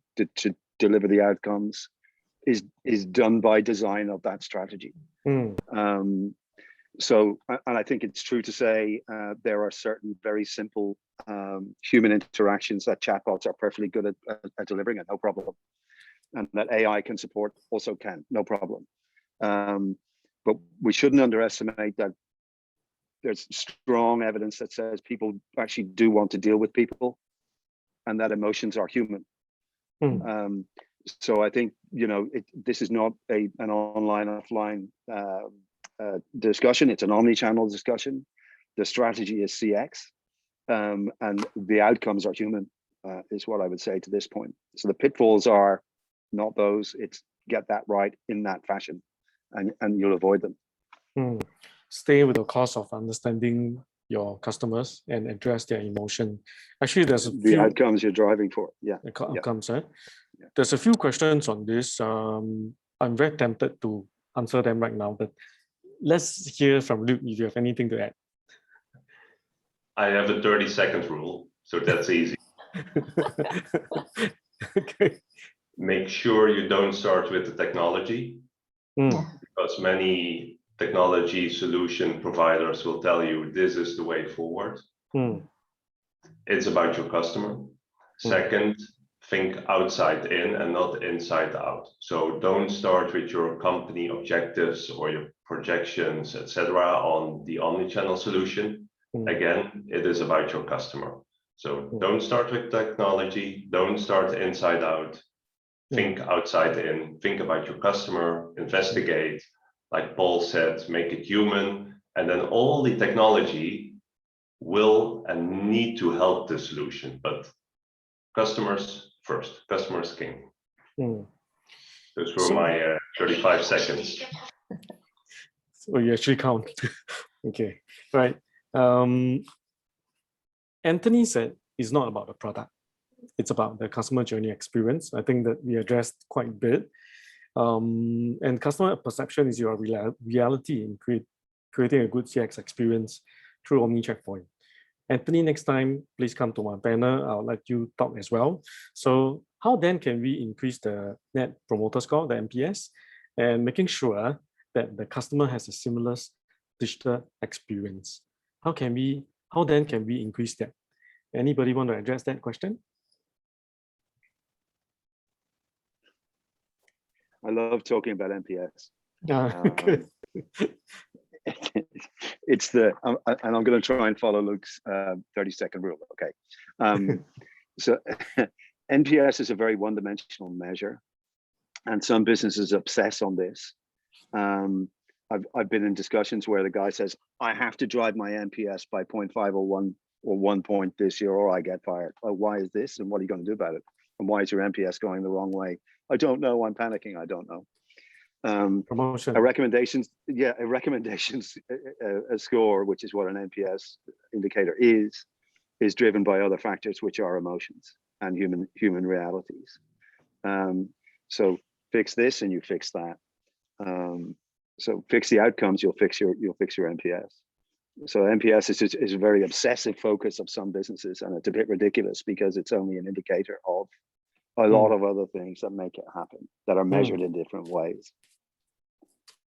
deliver the outcomes is done by design of that strategy. So, and I think it's true to say there are certain very simple human interactions that chatbots are perfectly good at delivering, and no problem. And that AI can support also can, no problem. But we shouldn't underestimate that there's strong evidence that says people actually do want to deal with people, and that emotions are human. So I think, this is not an online, offline discussion. It's an omni-channel discussion. The strategy is CX, and the outcomes are human, is what I would say to this point. So the pitfalls are not those. It's get that right in that fashion, and you'll avoid them. Stay with the course of understanding your customers and address their emotion. Actually, there's the outcomes you're driving for. Yeah. The outcomes, yeah. There's a few questions on this. I'm very tempted to answer them right now, but let's hear from Luke if you have anything to add. I have a 30-second rule, so that's easy. Okay. Make sure you don't start with the technology, because many technology solution providers will tell you this is the way forward. It's about your customer. Second, think outside in and not inside out. So don't start with your company objectives or your projections, etc., on the omni-channel solution. Again, it is about your customer. So don't start with technology, don't start inside out, think outside in, think about your customer, investigate, like Paul said, make it human, and then all the technology will and need to help the solution, but customers first, customers king. Those were my 35 seconds. So you actually count. Okay, right. Anthony said it's not about the product. It's about the customer journey experience. I think that we addressed quite a bit. And customer perception is your reality in creating a good CX experience through Omni Checkpoint. Anthony, next time, please come to my banner. I'll let you talk as well. So how then can we increase the Net Promoter Score, the NPS, and making sure that the customer has a seamless digital experience? How then can we increase that? Anybody want to address that question? I love talking about NPS. Okay. It's and I'm going to try and follow Luke's 30-second rule. Okay. So NPS is a very one-dimensional measure, and some businesses obsess on this. I've been in discussions where the guy says, I have to drive my NPS by 0.5 or 1 point this year, or I get fired. Oh, why is this? And what are you going to do about it? And why is your NPS going the wrong way? I don't know. I'm panicking. I don't know. Promotion. A recommendations score, which is what an NPS indicator is driven by other factors, which are emotions and human realities. So fix this and you fix that. So fix the outcomes, you'll fix your NPS. So NPS is a very obsessive focus of some businesses, and it's a bit ridiculous because it's only an indicator of a lot of other things that make it happen that are measured in different ways.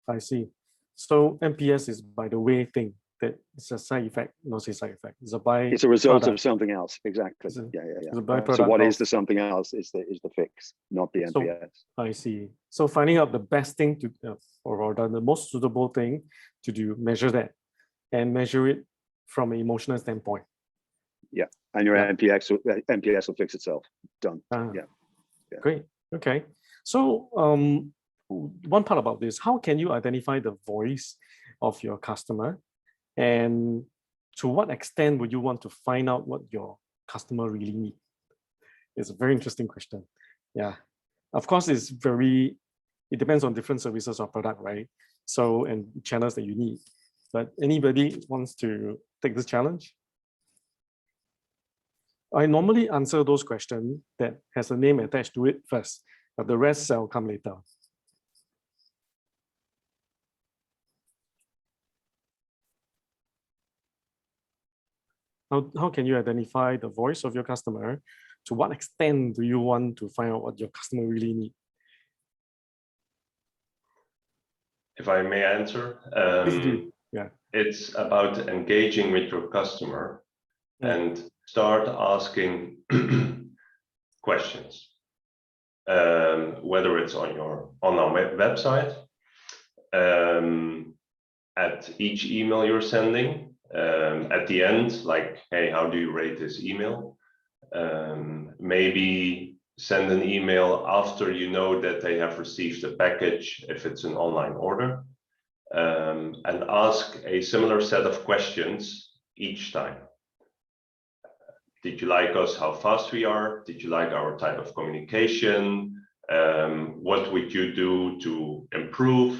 I see. So NPS is by the way thing, that it's a side effect, not a side effect. It's a result of something else. Exactly. Yeah. So what is the something else is the fix, not the NPS. So, I see. So finding out the best thing to, or the most suitable thing to do, measure that, and measure it from an emotional standpoint. Yeah, and your NPS will fix itself. Done. Yeah. Great. Okay. So one part about this, how can you identify the voice of your customer, and to what extent would you want to find out what your customer really needs? It's a very interesting question. Yeah, of course, it depends on different services or product, right? So, and channels that you need. But anybody wants to take this challenge? I normally answer those questions that has a name attached to it first, but the rest will come later. How can you identify the voice of your customer? To what extent do you want to find out what your customer really needs? If I may answer, yeah, it's about engaging with your customer and start asking questions, whether it's on our website, at each email you're sending. At the end, like, hey, how do you rate this email? Maybe send an email after you know that they have received the package, if it's an online order, and ask a similar set of questions each time. Did you like us, how fast we are? Did you like our type of communication? What would you do to improve?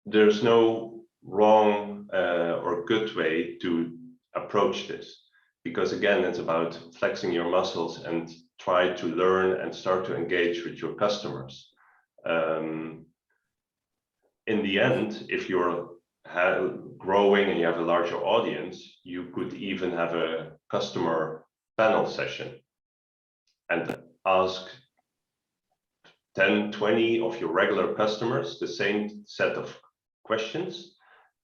There's no wrong or good way to approach this, because again, it's about flexing your muscles and try to learn and start to engage with your customers. In the end, if you're growing and you have a larger audience, you could even have a customer panel session and ask 10, 20 of your regular customers the same set of questions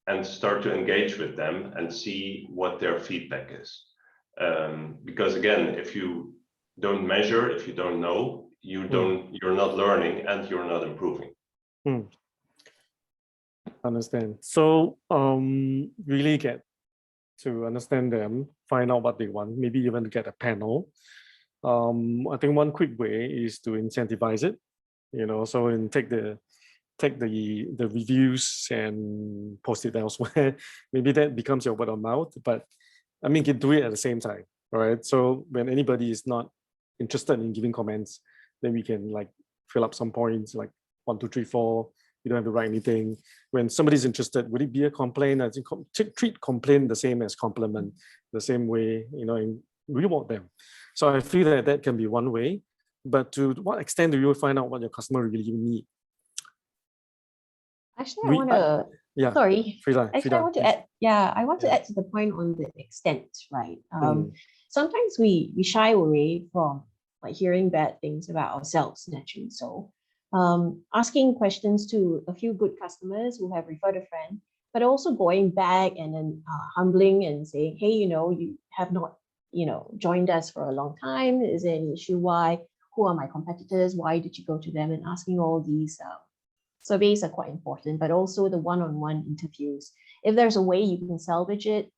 and start to engage with them and see what their feedback is. Because again, if you don't measure, if you don't know, you're not learning and you're not improving. Understand. So really get to understand them, find out what they want, maybe even get a panel. I think one quick way is to incentivize it, so and take the reviews and post it elsewhere. Maybe that becomes your word of mouth, but I mean, you can do it at the same time, right? So when anybody is not interested in giving comments, then we can like fill up some points, like 1, 2, 3, 4. You don't have to write anything. When somebody's interested, would it be a complaint? I think treat complaint the same as compliment, the same way, and reward them. So I feel that that can be one way. But to what extent do you find out what your customer really need? Actually, I want to. Yeah. Sorry. Frida, Actually, I want to add. Yeah, I want to add to the point on the extent, right? Sometimes we shy away from like hearing bad things about ourselves naturally. So, asking questions to a few good customers who have referred a friend, but also going back and then humbling and saying, hey, you have not, joined us for a long time. Is there any issue? Why? Who are my competitors? Why did you go to them? And asking all these surveys are quite important, but also the one-on-one interviews. If there's a way you can salvage it,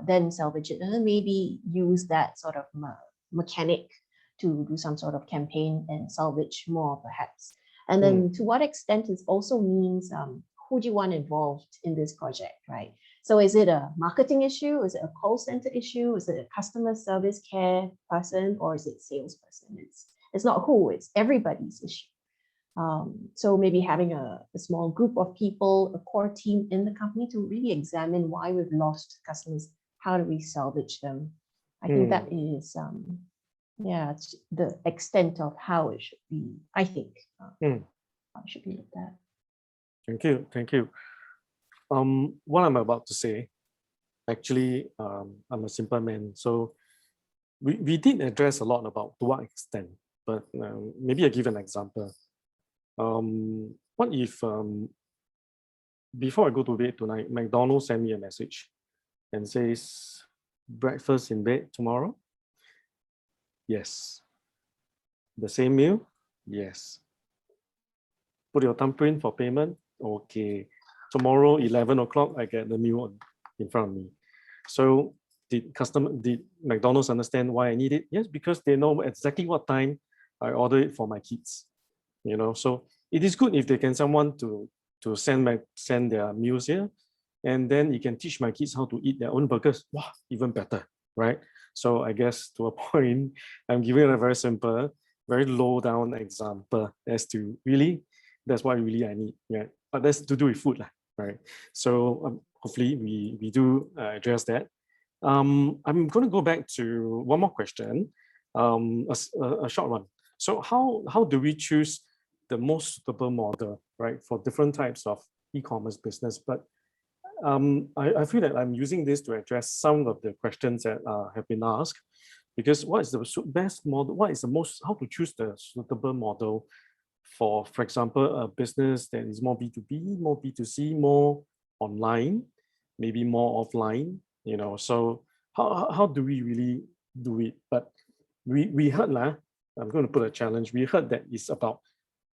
then salvage it, and then maybe use that sort of mechanic to do some sort of campaign and salvage more, perhaps. And then to what extent it also means who do you want involved in this project, right? So is it a marketing issue? Is it a call center issue? Is it a customer service care person? Or is it salesperson? It's not who, it's everybody's issue. So maybe having a small group of people, a core team in the company to really examine why we've lost customers. How do we salvage them? I think that is, it's the extent of how it should be, I think. How it should be looked at. Thank you. What I'm about to say, actually, I'm a simple man. So we did address a lot about to what extent, but maybe I'll give an example. What if before I go to bed tonight, McDonald's send me a message and says, breakfast in bed tomorrow? Yes. The same meal? Yes. Put your thumbprint for payment? Okay. Tomorrow, 11 o'clock, I get the meal in front of me. So did McDonald's understand why I need it? Yes, because they know exactly what time I order it for my kids. So it is good if they can someone to send their meals here, and then you can teach my kids how to eat their own burgers. Wow, even better, right? So I guess to a point, I'm giving a very simple, very low down example as to really, that's what really I need. Yeah, but that's to do with food, right? So hopefully we do address that. I'm going to go back to one more question, a short one. So how do we choose the most suitable model, right, for different types of e-commerce business? But I feel that I'm using this to address some of the questions that have been asked, because what is the best model? What is the most, how to choose the suitable model for example, a business that is more B2B, more B2C, more online, maybe more offline, so how do we really do it? But we heard, I'm going to put a challenge. We heard that it's about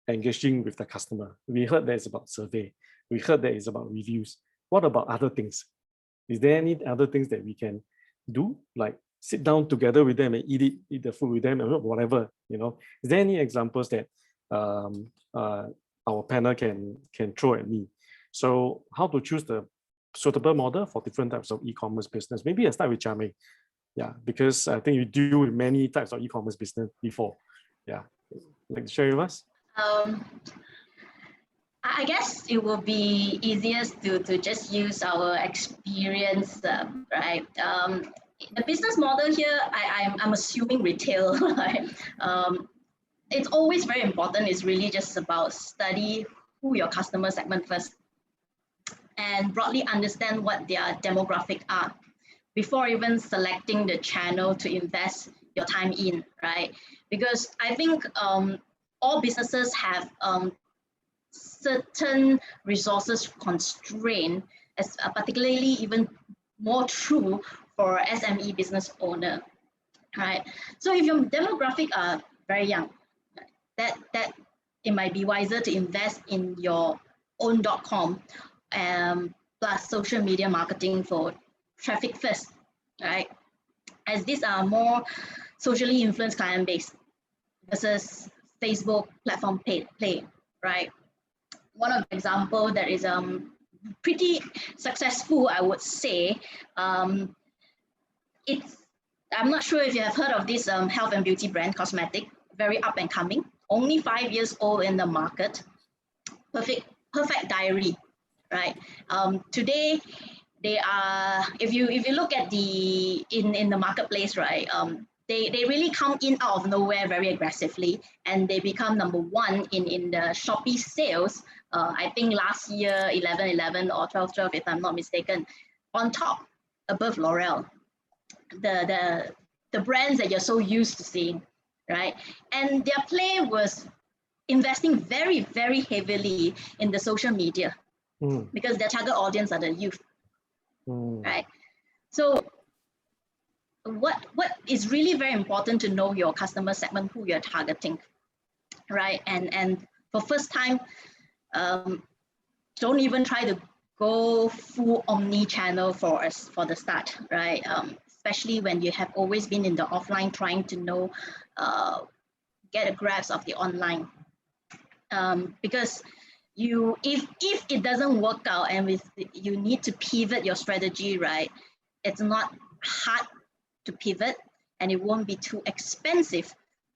engaging with the customer. We heard that it's about survey. We heard that it's about reviews. What about other things? Is there any other things that we can do, like sit down together with them and eat the food with them, or whatever, you know? Is there any examples that our panel can throw at me? So how to choose the suitable model for different types of e-commerce business? Maybe I start with Charmaine. Yeah, because I think you deal with many types of e-commerce business before. Yeah, like to share with us? I guess it will be easiest to just use our experience, right? The business model here, I'm assuming retail, right? It's always very important. It's really just about study who your customer segment first and broadly understand what their demographic are before even selecting the channel to invest your time in, right? Because I think all businesses have certain resources constraint, as particularly even more true for SME business owner, right? So if your demographic are very young, that it might be wiser to invest in your own .com plus social media marketing for traffic first, right? As these are more socially influenced client base versus Facebook platform play, right? One of the example that is pretty successful, I would say, it's, I'm not sure if you have heard of this health and beauty brand, cosmetic, very up and coming, only 5 years old in the market. Perfect Diary, right? Today they are, if you look at the in the marketplace, right? They really come in out of nowhere very aggressively, and they become number one in the Shopee sales. I think last year 11/11 or 12/12, if I'm not mistaken, on top above L'Oreal, the brands that you're so used to seeing, right? And their play was investing very, very heavily in the social media because their target audience are the youth, right? So what is really very important to know your customer segment, who you're targeting, right? And for first time, don't even try to go full omni-channel for us for the start, right? Especially when you have always been in the offline, trying to know, get a grasp of the online. Because if it doesn't work out and you need to pivot your strategy, right? It's not hard to pivot, and it won't be too expensive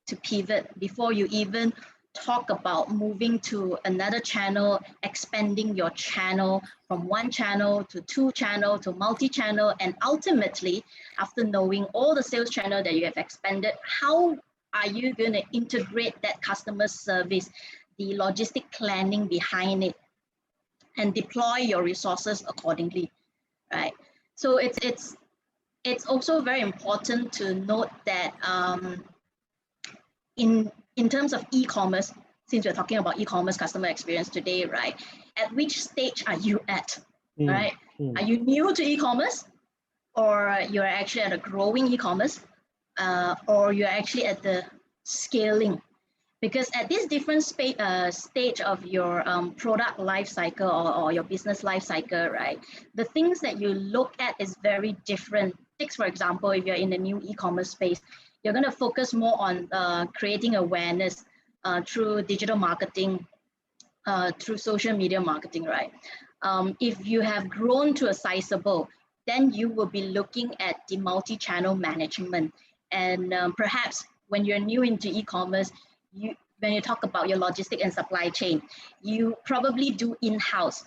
to pivot before you even talk about moving to another channel, expanding your channel from one channel to two channel to multi-channel, and ultimately, after knowing all the sales channel that you have expanded, how are you going to integrate that customer service, the logistic planning behind it, and deploy your resources accordingly, right? So it's also very important to note that in terms of e-commerce, since we're talking about e-commerce customer experience today, right? At which stage are you at, right? Are you new to e-commerce, or you're actually at a growing e-commerce, or you're actually at the scaling? Because at this different stage of your product life cycle or your business life cycle, right? The things that you look at is very different. Take, for example, if you're in the new e-commerce space, you're going to focus more on creating awareness through digital marketing, through social media marketing, right? If you have grown to a sizable, then you will be looking at the multi-channel management. And perhaps when you're new into e-commerce, when you talk about your logistic and supply chain, you probably do in-house,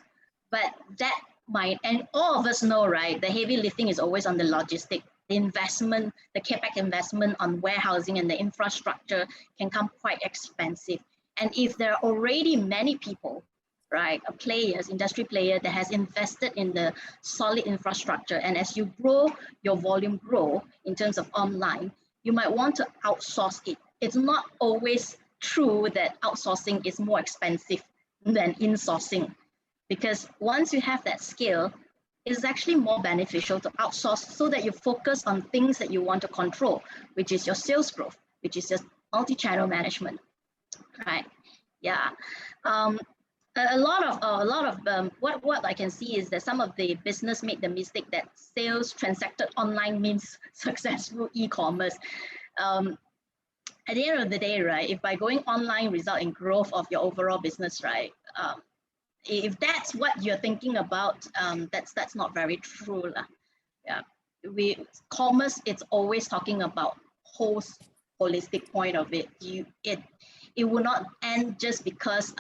but that might, and all of us know, right, the heavy lifting is always on the logistic. The investment, the CapEx investment on warehousing and the infrastructure can come quite expensive. And if there are already many people, right, players, industry player that has invested in the solid infrastructure, and as you grow, your volume grow in terms of online, you might want to outsource it. It's not always true that outsourcing is more expensive than insourcing, because once you have that scale, it's actually more beneficial to outsource so that you focus on things that you want to control, which is your sales growth, which is your multi-channel management, right? Yeah. A lot of what I can see is that some of the business made the mistake that sales transacted online means successful e-commerce. At the end of the day, right, if by going online result in growth of your overall business, right, if that's what you're thinking about, that's not very true lah. Yeah, commerce, it's always talking about holistic point of it. It will not end just because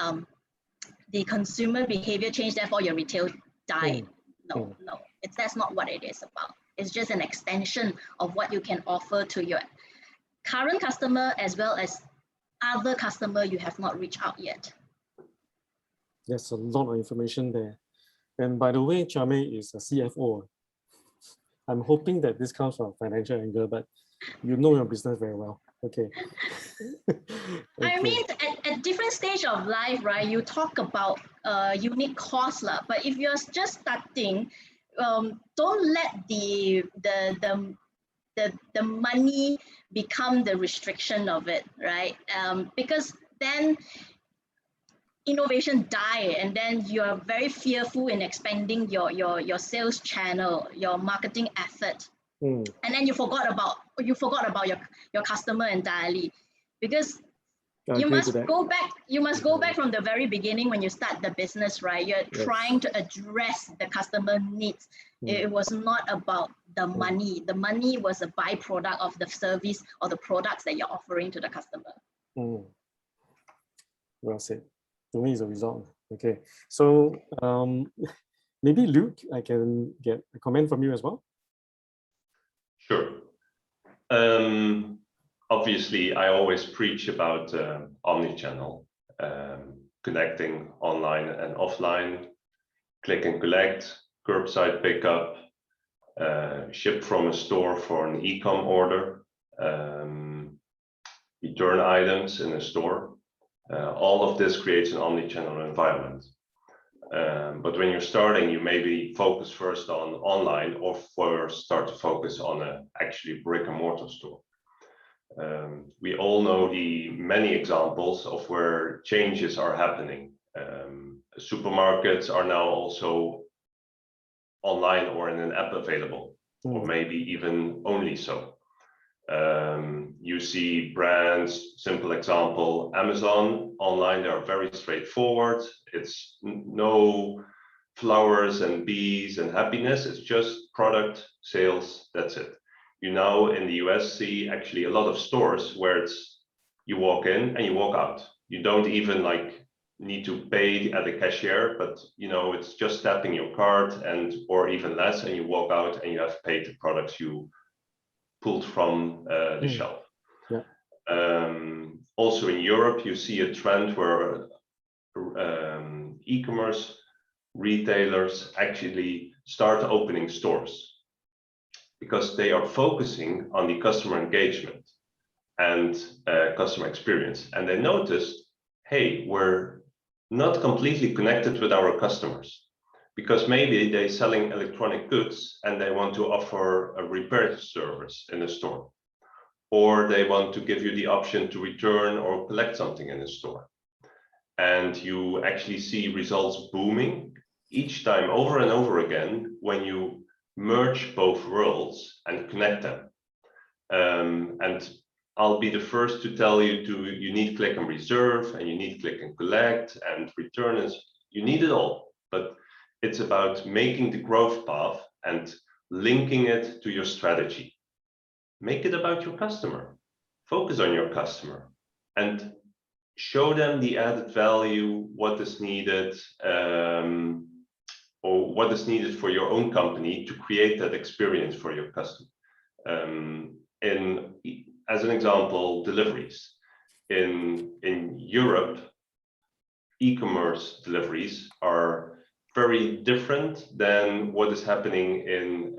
the consumer behavior changed, therefore your retail died. No, that's not what it is about. It's just an extension of what you can offer to your current customer as well as other customer you have not reached out yet. There's a lot of information there. And by the way, Chame is a CFO. I'm hoping that this comes from a financial angle, but you know your business very well. Okay. I mean, at different stage of life, right, you talk about unit cost, but if you're just starting, don't let the money become the restriction of it, right? Because then innovation die, and then you're very fearful in expanding your sales channel, your marketing effort, and then you forgot about your customer entirely, because you must go back. You must go back from the very beginning when you start the business, right? You're trying to address the customer needs. It was not about the money. The money was a byproduct of the service or the products that you're offering to the customer. Well said. To me, it's a result. Okay, so maybe Luke, I can get a comment from you as well. Sure. Obviously, I always preach about omni-channel, connecting online and offline, click and collect, curbside pickup, ship from a store for an e-com order, return items in a store. All of this creates an omni-channel environment. But when you're starting, you maybe focus first on online, or first start to focus on a actually brick and mortar store. We all know the many examples of where changes are happening. Supermarkets are now also online or in an app available, or maybe even only so. You see brands, simple example, Amazon online, they are very straightforward. It's no flowers and bees and happiness. It's just product sales, that's it. You now in the US see actually a lot of stores where it's you walk in and you walk out. You don't even like need to pay at the cashier, but you know it's just tapping your card and or even less, and you walk out and you have paid the products you pulled from the shelf. Yeah. Also in Europe, you see a trend where e-commerce retailers actually start opening stores, because they are focusing on the customer engagement and customer experience. And they noticed, hey, we're not completely connected with our customers, because maybe they're selling electronic goods and they want to offer a repair service in a store, or they want to give you the option to return or collect something in a store. And you actually see results booming each time over and over again when you merge both worlds and connect them. And I'll be the first to tell you you need click and reserve, and you need click and collect, and return is, you need it all. But it's about making the growth path and linking it to your strategy. Make it about your customer. Focus on your customer and show them the added value, what is needed, or what is needed for your own company to create that experience for your customer. As an example, deliveries. In Europe, e-commerce deliveries are very different than what is happening in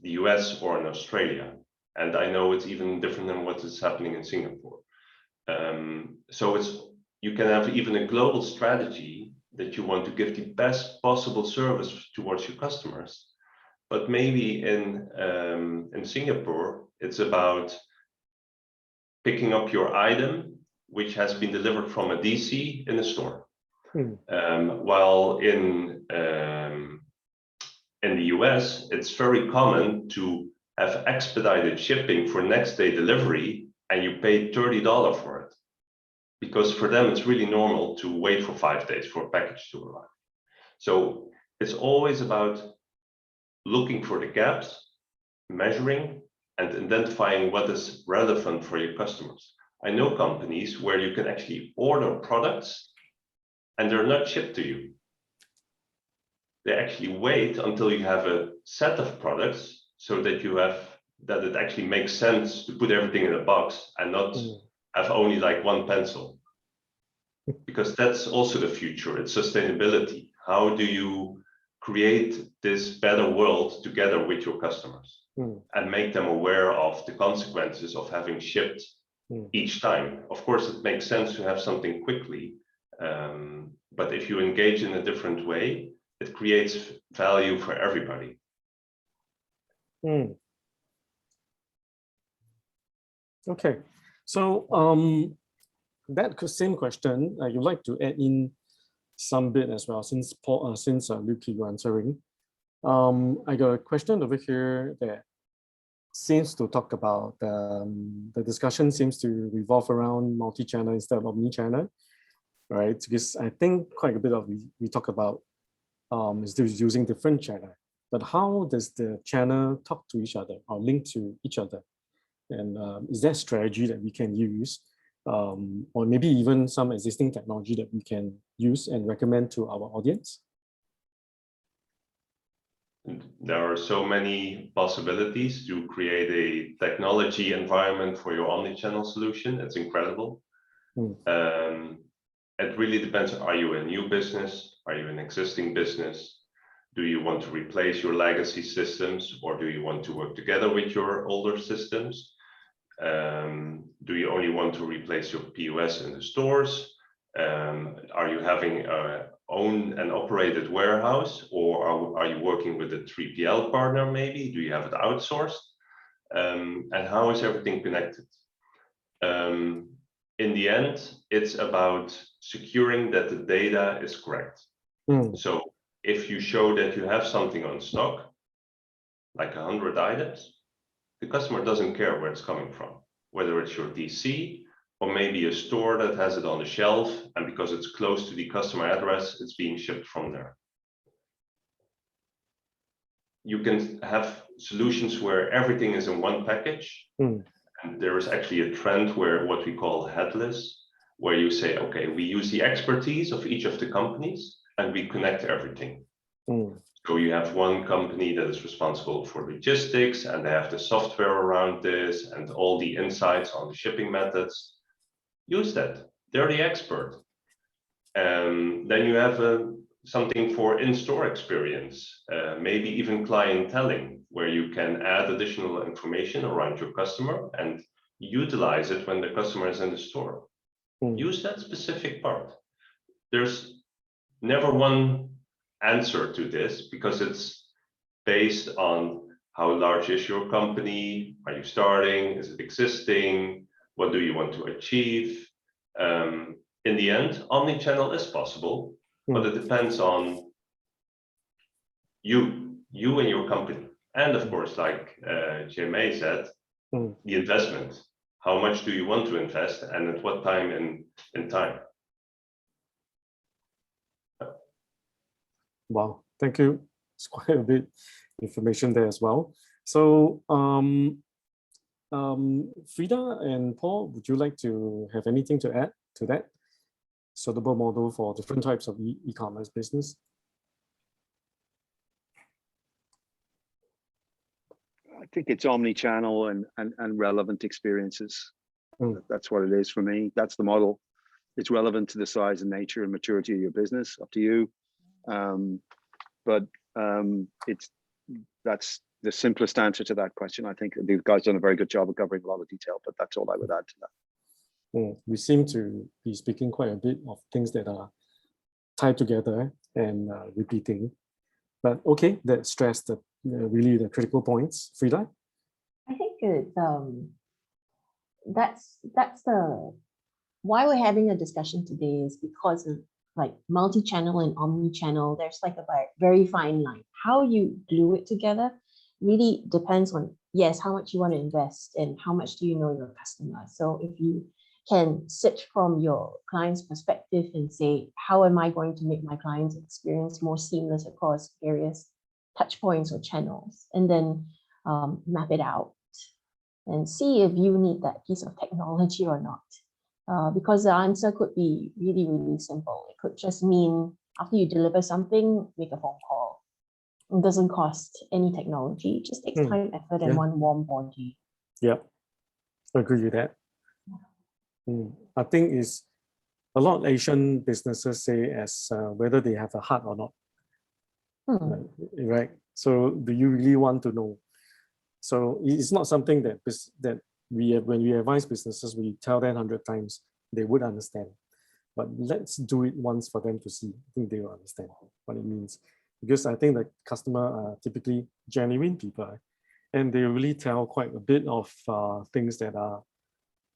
the US or in Australia. And I know it's even different than what is happening in Singapore. So you can have even a global strategy that you want to give the best possible service towards your customers. But maybe in Singapore, it's about picking up your item which has been delivered from a DC in a store. Hmm. While in the US, it's very common to have expedited shipping for next day delivery, and you pay $30 for it. Because for them, it's really normal to wait for 5 days for a package to arrive. So it's always about looking for the gaps, measuring, and identifying what is relevant for your customers. I know companies where you can actually order products and they're not shipped to you. They actually wait until you have a set of products so that it actually makes sense to put everything in a box and not have only like one pencil. Because that's also the future, it's sustainability. How do you create this better world together with your customers and make them aware of the consequences of having shipped each time? Of course, it makes sense to have something quickly, but if you engage in a different way, it creates value for everybody. Okay, so that same question, you'd like to add in some bit as well, since Paul, Luke, you answering. I got a question over here that seems to talk about the discussion seems to revolve around multi-channel instead of omni-channel, right? Because I think quite a bit of we talk about is using different channel, but how does the channel talk to each other or link to each other? And is there a strategy that we can use, or maybe even some existing technology that we can use and recommend to our audience? There are so many possibilities to create a technology environment for your omni-channel solution. It's incredible. It really depends. Are you a new business? Are you an existing business? Do you want to replace your legacy systems, or do you want to work together with your older systems? Do you only want to replace your POS in the stores? Are you having a owned and operated warehouse, or are you working with a 3PL partner maybe? Do you have it outsourced? And how is everything connected? In the end, it's about securing that the data is correct. So if you show that you have something on stock, like 100 items, the customer doesn't care where it's coming from, whether it's your DC or maybe a store that has it on the shelf, and because it's close to the customer address, it's being shipped from there. You can have solutions where everything is in one package. And there is actually a trend where what we call headless, where you say, okay, we use the expertise of each of the companies and we connect everything. So you have one company that is responsible for logistics, and they have the software around this and all the insights on the shipping methods. Use that. They're the expert. Then you have something for in-store experience, maybe even clienteling, where you can add additional information around your customer and utilize it when the customer is in the store. Use that specific part. There's never one answer to this, because it's based on how large is your company, are you starting, is it existing, what do you want to achieve? In the end, omni-channel is possible, but it depends on you and your company. And of course, like GMA said, the investment. How much do you want to invest, and at what time in time? Wow, thank you. It's quite a bit information there as well. So Frida and Paul, would you like to have anything to add to that? Suitable model for different types of e-commerce business? I think it's omni-channel and relevant experiences. That's what it is for me. That's the model. It's relevant to the size and nature and maturity of your business, up to you. That's the simplest answer to that question. I think the guys done a very good job of covering a lot of detail, but that's all I would add to that. We seem to be speaking quite a bit of things that are tied together and repeating. But okay, that stressed really the critical points. Frida? I think it's that's the why we're having a discussion today is because of like multi-channel and omni-channel, there's like a very fine line. How you glue it together really depends on, yes, how much you want to invest and how much do you know your customer. So if you can sit from your client's perspective and say, how am I going to make my client's experience more seamless across various touch points or channels, and then map it out and see if you need that piece of technology or not. Because the answer could be really, really simple. It could just mean after you deliver something, make a phone call. It doesn't cost any technology. It just takes time, effort, and one warm body. Yeah, I agree with that. I think it's a lot of Asian businesses say as whether they have a heart or not. Right? So do you really want to know? So it's not something that when we advise businesses, we tell them 100 times, they would understand. But let's do it once for them to see. I think they will understand what it means. Because I think the customer are typically genuine people, and they really tell quite a bit of things that are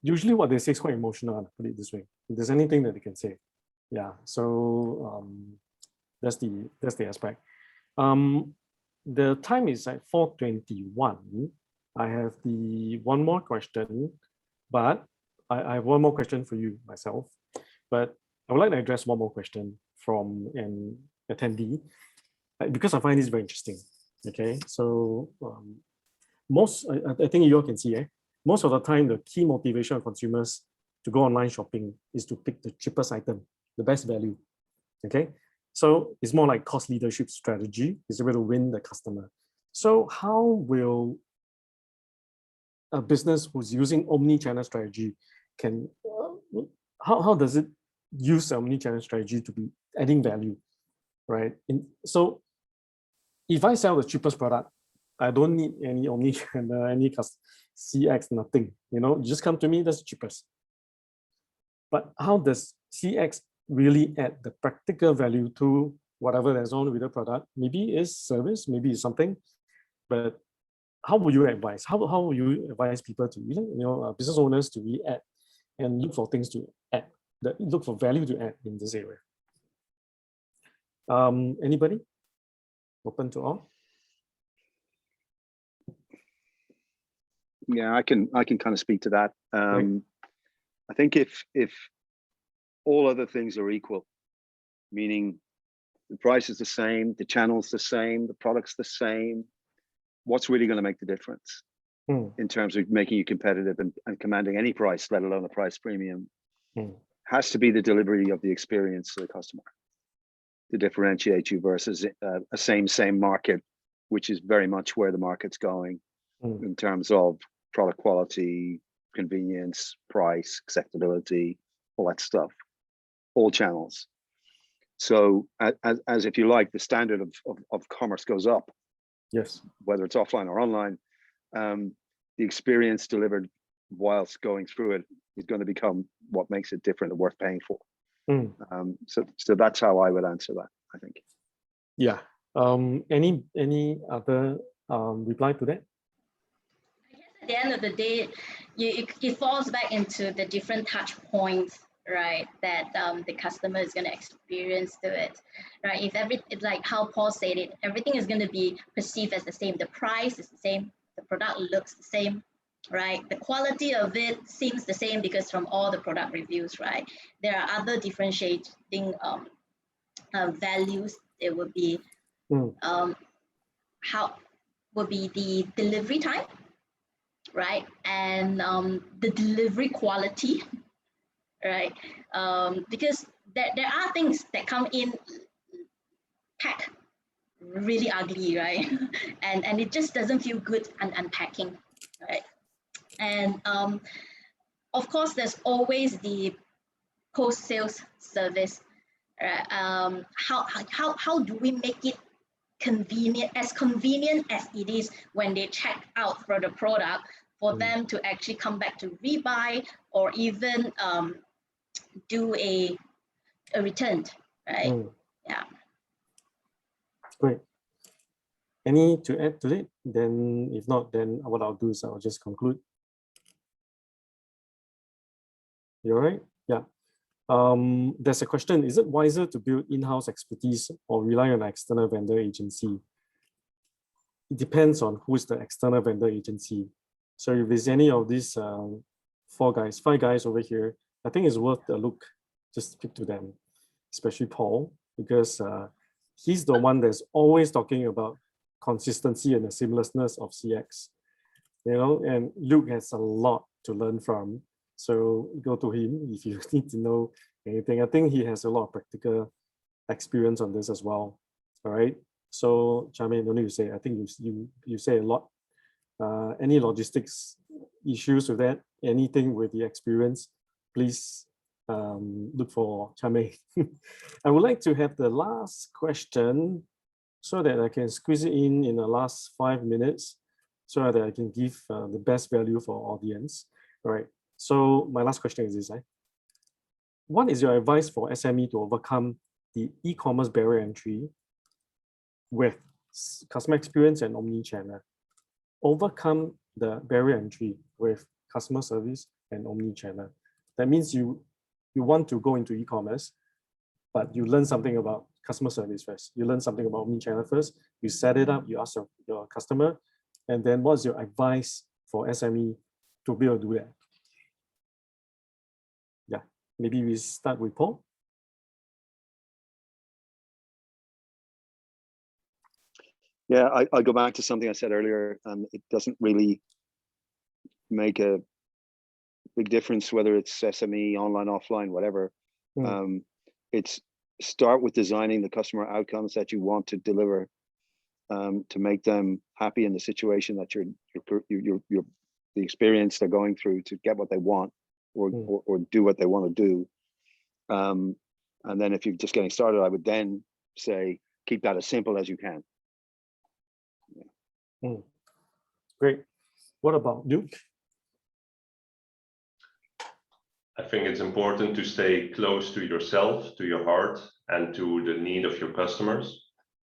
usually what they say is quite emotional, I'll put it this way. If there's anything that they can say. Yeah, so that's the aspect. The time is at 4:21. I have one more question, but I have one more question for you myself. But I would like to address one more question from an attendee because I find this very interesting. Okay, so I think you all can see, most of the time the key motivation of consumers to go online shopping is to pick the cheapest item, the best value. Okay, so it's more like cost leadership strategy. It's a way to win the customer. So how will a business who's using omni-channel strategy how does it use omni-channel strategy to be adding value, right? So if I sell the cheapest product, I don't need any omni-channel, any CX, nothing. You just come to me, that's the cheapest. But how does CX really add the practical value to whatever that's on with the product? Maybe it's service, maybe it's something, but how would you advise? How will you advise people to, business owners to really add and look for things to add, look for value to add in this area? Anybody? Open to all? Yeah, I can kind of speak to that. Right. I think if all other things are equal, meaning the price is the same, the channel's the same, the product's the same, what's really going to make the difference in terms of making you competitive and commanding any price, let alone a price premium, has to be the delivery of the experience to the customer to differentiate you versus a same market, which is very much where the market's going in terms of product quality, convenience, price, acceptability, all that stuff, all channels. So as if you like, the standard of commerce goes up. Yes. Whether it's offline or online, the experience delivered whilst going through it is going to become what makes it different and worth paying for. So that's how I would answer that, I think. Yeah. Any other reply to that? I guess at the end of the day, it falls back into the different touch points, right, that the customer is going to experience to it, right? If like how Paul said it, everything is going to be perceived as the same. The price is the same, the product looks the same, right? The quality of it seems the same because from all the product reviews, right? There are other differentiating values. It would be how would be the delivery time, right? And the delivery quality, right? Because there are things that come in packed really ugly, right? and it just doesn't feel good unpacking, right? And of course, there's always the post-sales service. How do we make it convenient as it is when they check out for the product, for them to actually come back to rebuy or even do a return, right? Yeah. Great. Any to add to it? Then if not, then what I'll do is I'll just conclude. You all right? Yeah. There's a question, is it wiser to build in-house expertise or rely on an external vendor agency? It depends on who's the external vendor agency. So if there's any of these five guys over here, I think it's worth a look. Just speak to them, especially Paul, because he's the one that's always talking about consistency and the seamlessness of CX. You know, and Luke has a lot to learn from. So go to him if you need to know anything. I think he has a lot of practical experience on this as well. All right. So Charmaine, no need to say. I think you say a lot. Any logistics issues with that? Anything with the experience? Please look for Charmaine. I would like to have the last question so that I can squeeze it in the last 5 minutes, so that I can give the best value for our audience. All right. So my last question is this: what is your advice for SME to overcome the e-commerce barrier entry with customer experience and omni-channel? Overcome the barrier entry with customer service and omni-channel. That means you want to go into e-commerce, but you learn something about customer service first. You learn something about omni-channel first. You set it up. You ask your customer, and then what's your advice for SME to be able to do that? Yeah, maybe we start with Paul. Yeah, I go back to something I said earlier. It doesn't really make a big difference whether it's SME, online, offline, whatever. It's start with designing the customer outcomes that you want to deliver to make them happy in the situation that the experience they're going through to get what they want or do what they want to do. And then if you're just getting started, I would then say keep that as simple as you can. Great. What about Luke? I think it's important to stay close to yourself, to your heart, and to the need of your customers.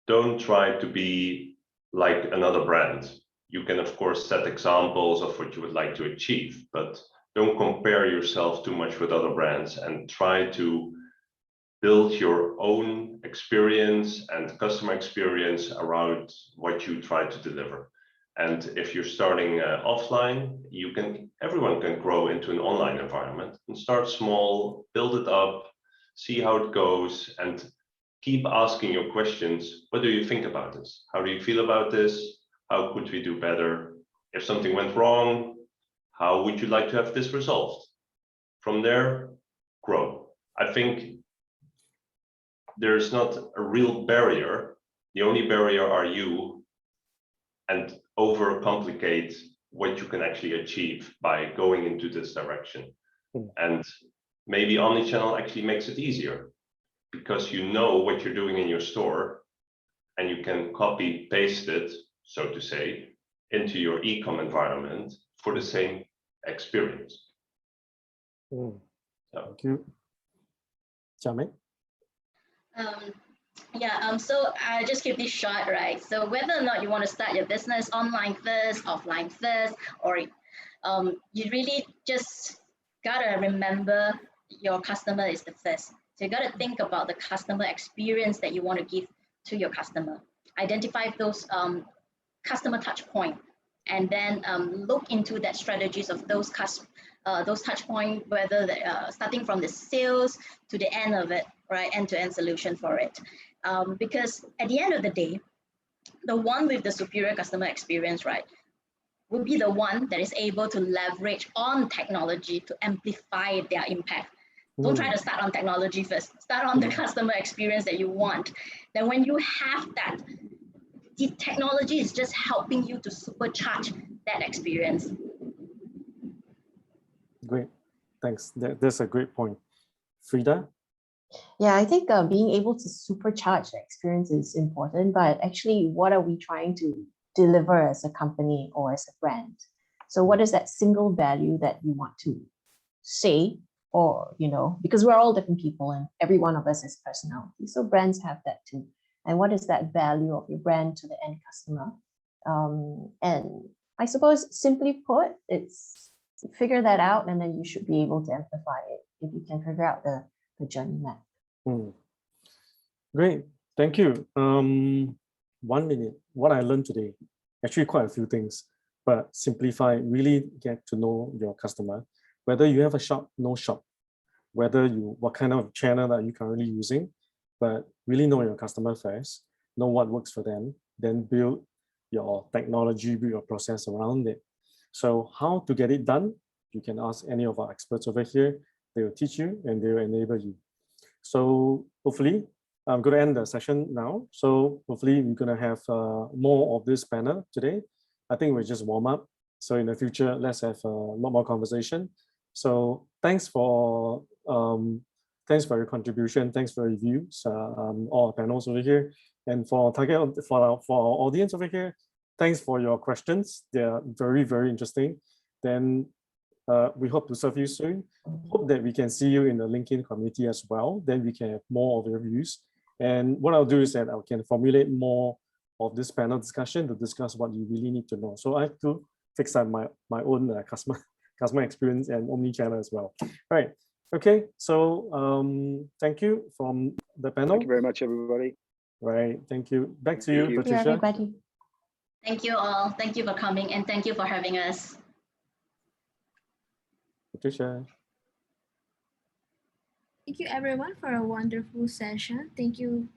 Don't try to be like another brand. You can, of course, set examples of what you would like to achieve, but don't compare yourself too much with other brands, and try to build your own experience and customer experience around what you try to deliver. And if you're starting offline, everyone can grow into an online environment, and start small, build it up, see how it goes, and keep asking your questions. What do you think about this? How do you feel about this? How could we do better? If something went wrong, how would you like to have this resolved? From there, grow. I think there's not a real barrier. The only barrier are you, and overcomplicate what you can actually achieve by going into this direction. And maybe omnichannel actually makes it easier, because you know what you're doing in your store, and you can copy paste it, so to say, into your e-com environment for the same experience. Thank you. Charmaine? So I just keep this short, right? So whether or not you want to start your business online first, offline first, or you really just gotta remember your customer is the first. So you gotta think about the customer experience that you want to give to your customer. Identify those customer touch point, and then look into that strategies of those touch point, whether starting from the sales to the end of it, right? End-to-end solution for it. Because at the end of the day, the one with the superior customer experience, right, will be the one that is able to leverage on technology to amplify their impact. Don't try to start on technology first. Start on the customer experience that you want. Then when you have that, the technology is just helping you to supercharge that experience. Great. Thanks. That's a great point. Frida? Yeah, I think being able to supercharge the experience is important, but actually, what are we trying to deliver as a company or as a brand? So what is that single value that you want to say, or, because we're all different people and every one of us has personality. So brands have that too. And what is that value of your brand to the end customer? And I suppose, simply put, it's figure that out, and then you should be able to amplify it if you can figure out the journey map. Great, thank you. 1 minute, what I learned today, actually quite a few things, but simplify, really get to know your customer, whether you have a shop, no shop, whether what kind of channel that you currently using, but really know your customer first, know what works for them, then build your technology, build your process around it. So how to get it done? You can ask any of our experts over here. They will teach you and they will enable you. So hopefully, I'm going to end the session now. So hopefully we're going to have more of this panel today. I think we just warm up. So in the future, let's have a lot more conversation. So thanks for your contribution. Thanks for your views, all our panels over here. And for our audience over here, thanks for your questions. They are very, very interesting. Then we hope to serve you soon. Hope that we can see you in the LinkedIn community as well. Then we can have more of your views. And what I'll do is that I can formulate more of this panel discussion to discuss what you really need to know. So I have to fix up my own customer experience and Omni-Channel as well. All right. Okay. So thank you from the panel. Thank you very much, everybody. Right. Thank you. Back to you, Thank you. Patricia. Thank you, everybody. Thank you all. Thank you for coming, and thank you for having us. Patricia. Thank you everyone for a wonderful session. Thank you,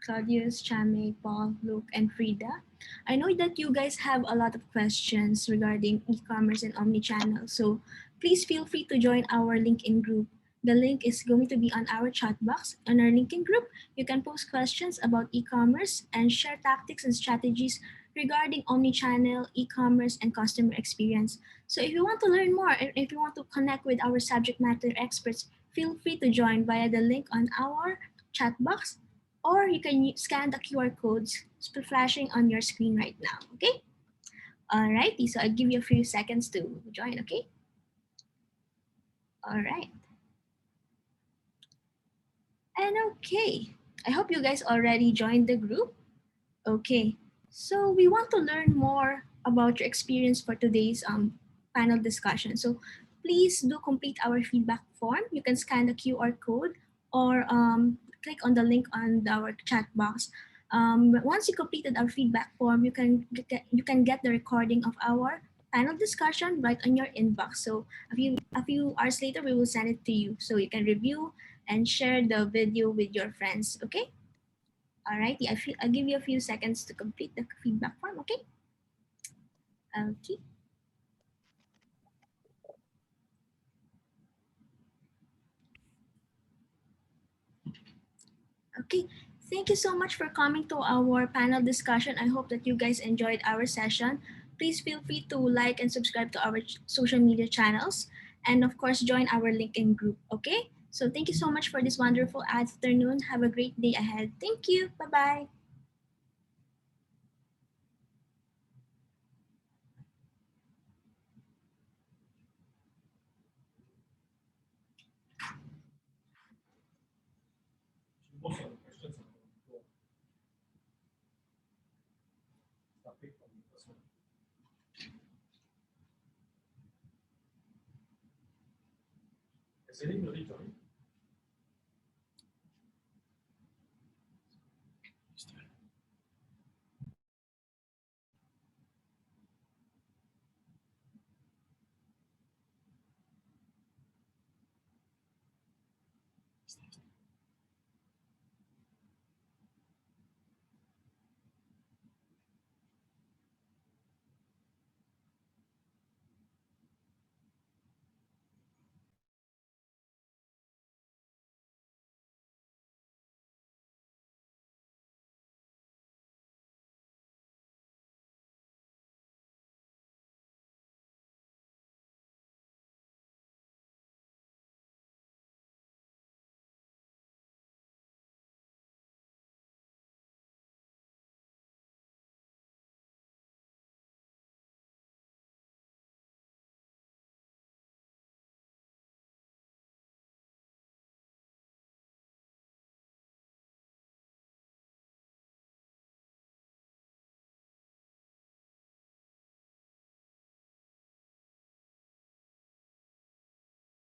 Claudius, Chame, Paul, Luke, and Frida. I know that you guys have a lot of questions regarding e-commerce and omni-channel, so please feel free to join our LinkedIn group. The link is going to be on our chat box. On our LinkedIn group, you can post questions about e-commerce and share tactics and strategies regarding omni-channel, e-commerce, and customer experience. So if you want to learn more, if you want to connect with our subject matter experts, feel free to join via the link on our chat box, or you can scan the QR codes flashing on your screen right now, okay? Alrighty, so I'll give you a few seconds to join, okay? All right. And okay, I hope you guys already joined the group. Okay, so we want to learn more about your experience for today's panel discussion. So please do complete our feedback form. You can scan the QR code or click on the link on our chat box. Once you completed our feedback form, you can get the recording of our panel discussion right on your inbox. So a few hours later, we will send it to you so you can review and share the video with your friends. Okay. Alrighty, I'll give you a few seconds to complete the feedback form, okay? Okay. Okay, thank you so much for coming to our panel discussion. I hope that you guys enjoyed our session. Please feel free to like and subscribe to our social media channels. And of course, join our LinkedIn group, okay? So thank you so much for this wonderful afternoon. Have a great day ahead. Thank you. Bye-bye. Most of the questions are on the floor. Starting from the first one. Has anybody joined?